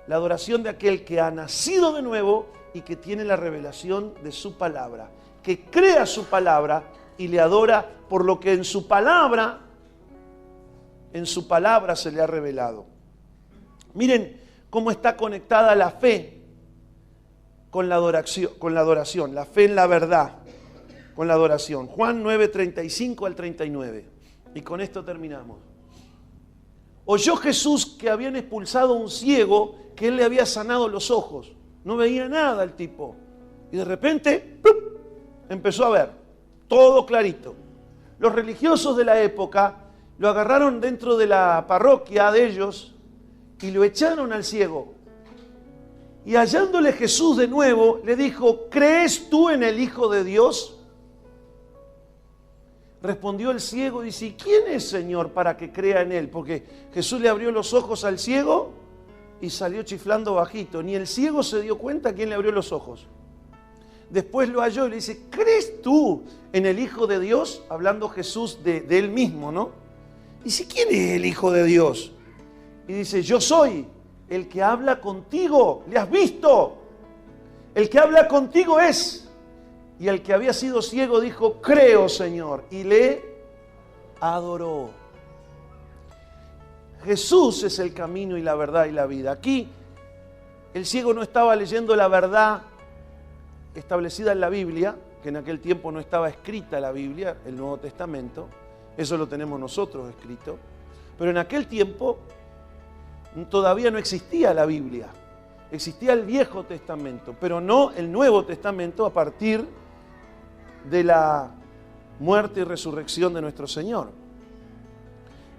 La adoración de aquel que ha nacido de nuevo y que tiene la revelación de su palabra, que crea su palabra y le adora por lo que en su palabra se le ha revelado. Miren cómo está conectada la fe con la adoración, la fe en la verdad, con la adoración. Juan 9, 35 al 39. Y con esto terminamos. Oyó Jesús que habían expulsado a un ciego, que él le había sanado los ojos. No veía nada el tipo. Y de repente, ¡pum!, empezó a ver, todo clarito. Los religiosos de la época lo agarraron dentro de la parroquia de ellos y lo echaron al ciego. Y hallándole Jesús de nuevo, le dijo, ¿crees tú en el Hijo de Dios? Respondió el ciego y dice, ¿quién es, Señor, para que crea en él? Porque Jesús le abrió los ojos al ciego y salió chiflando bajito. Ni el ciego se dio cuenta quién le abrió los ojos. Después lo halló y le dice, ¿crees tú en el Hijo de Dios? Hablando Jesús de él mismo, ¿no? Dice, ¿quién es el Hijo de Dios? Y dice, yo soy el que habla contigo. ¿Le has visto? El que habla contigo es. Y el que había sido ciego dijo, creo, Señor. Y le adoró. Jesús es el camino y la verdad y la vida. Aquí el ciego no estaba leyendo la verdad establecida en la Biblia, que en aquel tiempo no estaba escrita la Biblia, el Nuevo Testamento. Eso lo tenemos nosotros escrito. Pero en aquel tiempo todavía no existía la Biblia. Existía el Viejo Testamento, pero no el Nuevo Testamento a partir de la muerte y resurrección de nuestro Señor.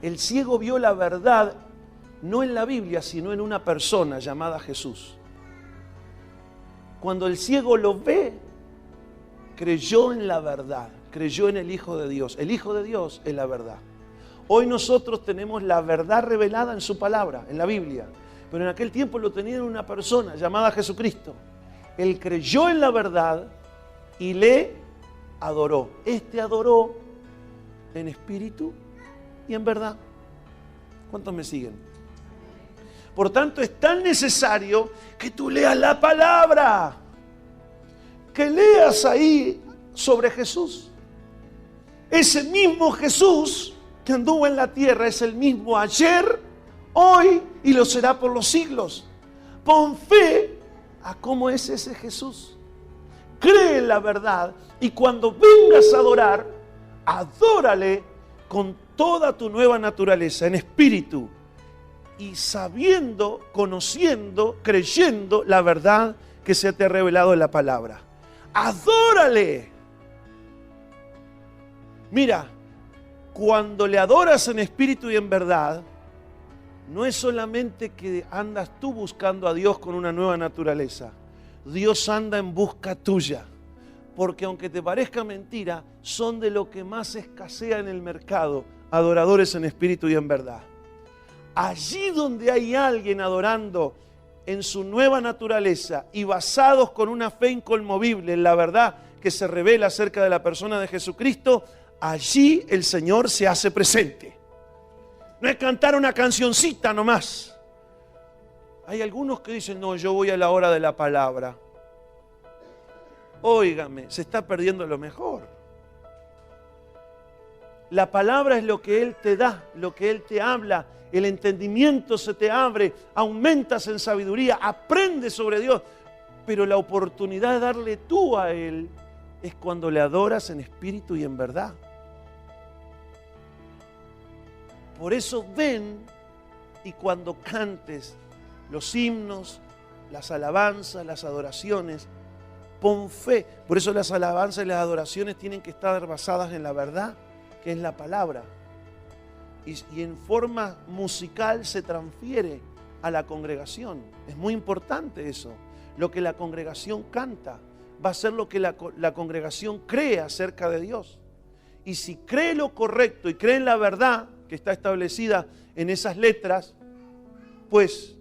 El ciego vio la verdad no en la Biblia, sino en una persona llamada Jesús. Cuando el ciego lo ve, creyó en la verdad, creyó en el Hijo de Dios. El Hijo de Dios es la verdad. Hoy nosotros tenemos la verdad revelada en su palabra, en la Biblia. Pero en aquel tiempo lo tenía en una persona llamada Jesucristo. Él creyó en la verdad y le adoró. Este adoró en espíritu y en verdad. ¿Cuántos me siguen? Por tanto, es tan necesario que tú leas la palabra. Que leas ahí sobre Jesús. Ese mismo Jesús que anduvo en la tierra es el mismo ayer, hoy y lo será por los siglos. Pon fe a cómo es ese Jesús. Cree en la verdad y cuando vengas a adorar, adórale con toda tu nueva naturaleza, en espíritu y sabiendo, conociendo, creyendo la verdad que se te ha revelado en la palabra. Adórale. Mira, cuando le adoras en espíritu y en verdad, no es solamente que andas tú buscando a Dios con una nueva naturaleza. Dios anda en busca tuya. Porque aunque te parezca mentira, son de lo que más escasea en el mercado, adoradores en espíritu y en verdad. Allí donde hay alguien adorando en su nueva naturaleza y basados con una fe inconmovible en la verdad que se revela acerca de la persona de Jesucristo, allí el Señor se hace presente. No es cantar una cancioncita nomás. Hay algunos que dicen, no, yo voy a la hora de la palabra. Óigame, se está perdiendo lo mejor. La palabra es lo que Él te da, lo que Él te habla. El entendimiento se te abre, aumentas en sabiduría, aprendes sobre Dios. Pero la oportunidad de darle tú a Él es cuando le adoras en espíritu y en verdad. Por eso ven y cuando cantes los himnos, las alabanzas, las adoraciones, pon fe. Por eso las alabanzas y las adoraciones tienen que estar basadas en la verdad, que es la palabra. Y en forma musical se transfiere a la congregación. Es muy importante eso. Lo que la congregación canta va a ser lo que la congregación cree acerca de Dios. Y si cree lo correcto y cree en la verdad que está establecida en esas letras, pues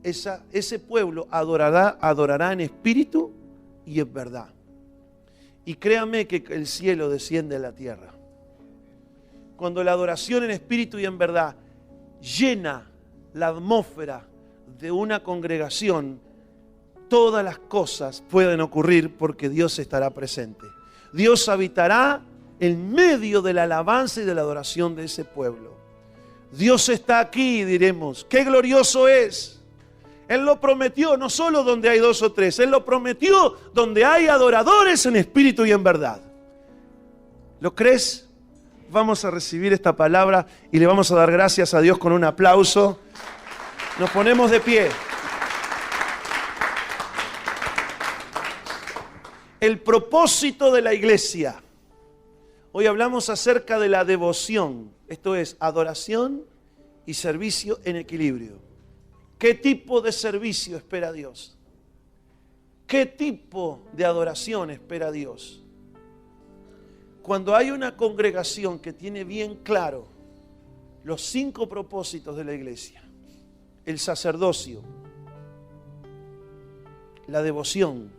ese pueblo adorará en espíritu y en verdad. Y créame que el cielo desciende a la tierra. Cuando la adoración en espíritu y en verdad llena la atmósfera de una congregación, todas las cosas pueden ocurrir porque Dios estará presente. Dios habitará en medio de la alabanza y de la adoración de ese pueblo. Dios está aquí, diremos, ¡qué glorioso es! Él lo prometió, no solo donde hay 2 o 3, Él lo prometió donde hay adoradores en espíritu y en verdad. ¿Lo crees? Vamos a recibir esta palabra y le vamos a dar gracias a Dios con un aplauso. Nos ponemos de pie. El propósito de la iglesia. Hoy hablamos acerca de la devoción. Esto es adoración y servicio en equilibrio. ¿Qué tipo de servicio espera Dios? ¿Qué tipo de adoración espera Dios? Cuando hay una congregación que tiene bien claro los 5 propósitos de la iglesia, el sacerdocio, la devoción,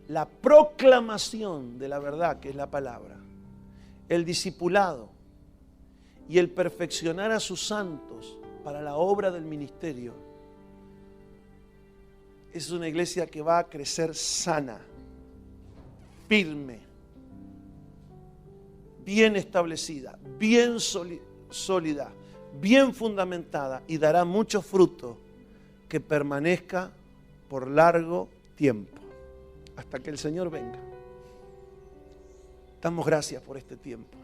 la proclamación de la verdad, que es la palabra, el discipulado y el perfeccionar a sus santos para la obra del ministerio, es una iglesia que va a crecer sana, firme, bien establecida, bien sólida, bien fundamentada y dará mucho fruto que permanezca por largo tiempo, hasta que el Señor venga. Damos gracias por este tiempo.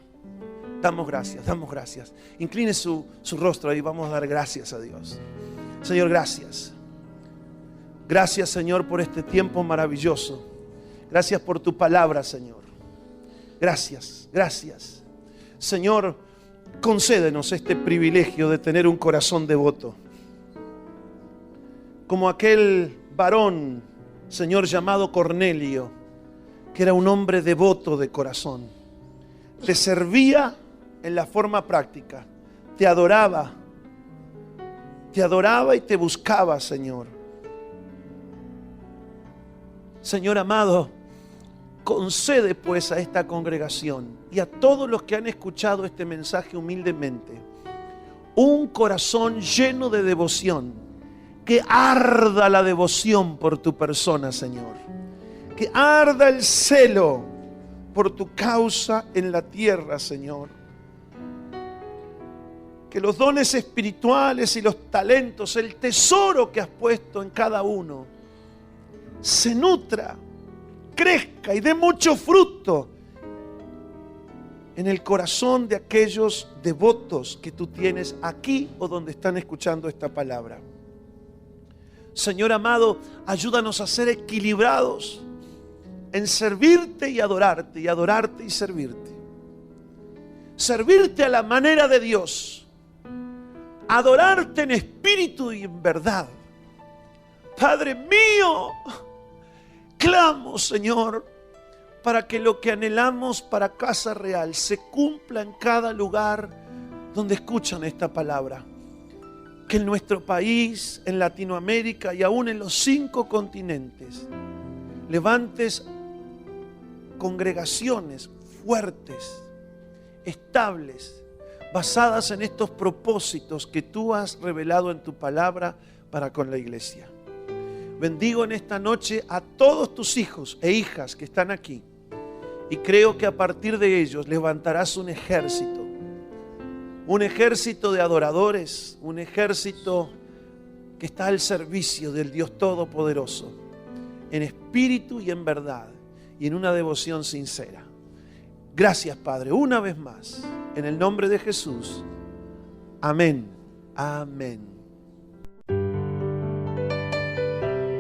Damos gracias, damos gracias. Incline su rostro ahí, vamos a dar gracias a Dios. Señor, gracias. Gracias, Señor, por este tiempo maravilloso. Gracias por tu palabra, Señor. Gracias, gracias. Señor, concédenos este privilegio de tener un corazón devoto. Como aquel varón, Señor, llamado Cornelio, que era un hombre devoto de corazón. Te servía en la forma práctica. Te adoraba y te buscaba, Señor. Señor amado, concede pues a esta congregación y a todos los que han escuchado este mensaje humildemente un corazón lleno de devoción, que arda la devoción por tu persona, Señor, que arda el celo por tu causa en la tierra, Señor. Que los dones espirituales y los talentos, el tesoro que has puesto en cada uno, se nutra, crezca y dé mucho fruto en el corazón de aquellos devotos que tú tienes aquí o donde están escuchando esta palabra. Señor amado, ayúdanos a ser equilibrados en servirte y adorarte y servirte. Servirte a la manera de Dios. Adorarte en espíritu y en verdad. Padre mío, clamo, Señor, para que lo que anhelamos para Casa Real se cumpla en cada lugar donde escuchan esta palabra. Que en nuestro país, en Latinoamérica y aún en los 5 continentes, levantes congregaciones fuertes, estables, basadas en estos propósitos que tú has revelado en tu palabra para con la iglesia. Bendigo en esta noche a todos tus hijos e hijas que están aquí y creo que a partir de ellos levantarás un ejército de adoradores, un ejército que está al servicio del Dios Todopoderoso, en espíritu y en verdad y en una devoción sincera. Gracias, Padre, una vez más, en el nombre de Jesús. Amén. Amén.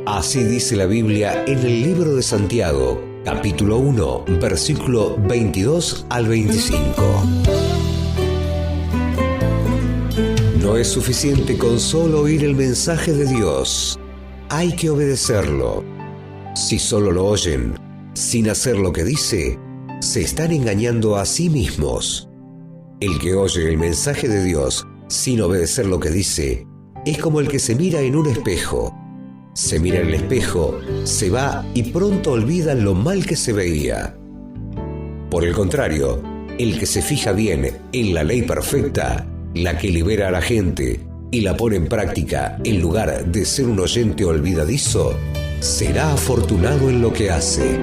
Así dice la Biblia en el libro de Santiago, capítulo 1, versículo 22 al 25. No es suficiente con solo oír el mensaje de Dios. Hay que obedecerlo. Si solo lo oyen, sin hacer lo que dice, se están engañando a sí mismos. El que oye el mensaje de Dios sin obedecer lo que dice, es como el que se mira en un espejo. Se mira en el espejo, se va y pronto olvida lo mal que se veía. Por el contrario, el que se fija bien en la ley perfecta, la que libera a la gente y la pone en práctica en lugar de ser un oyente olvidadizo, será afortunado en lo que hace.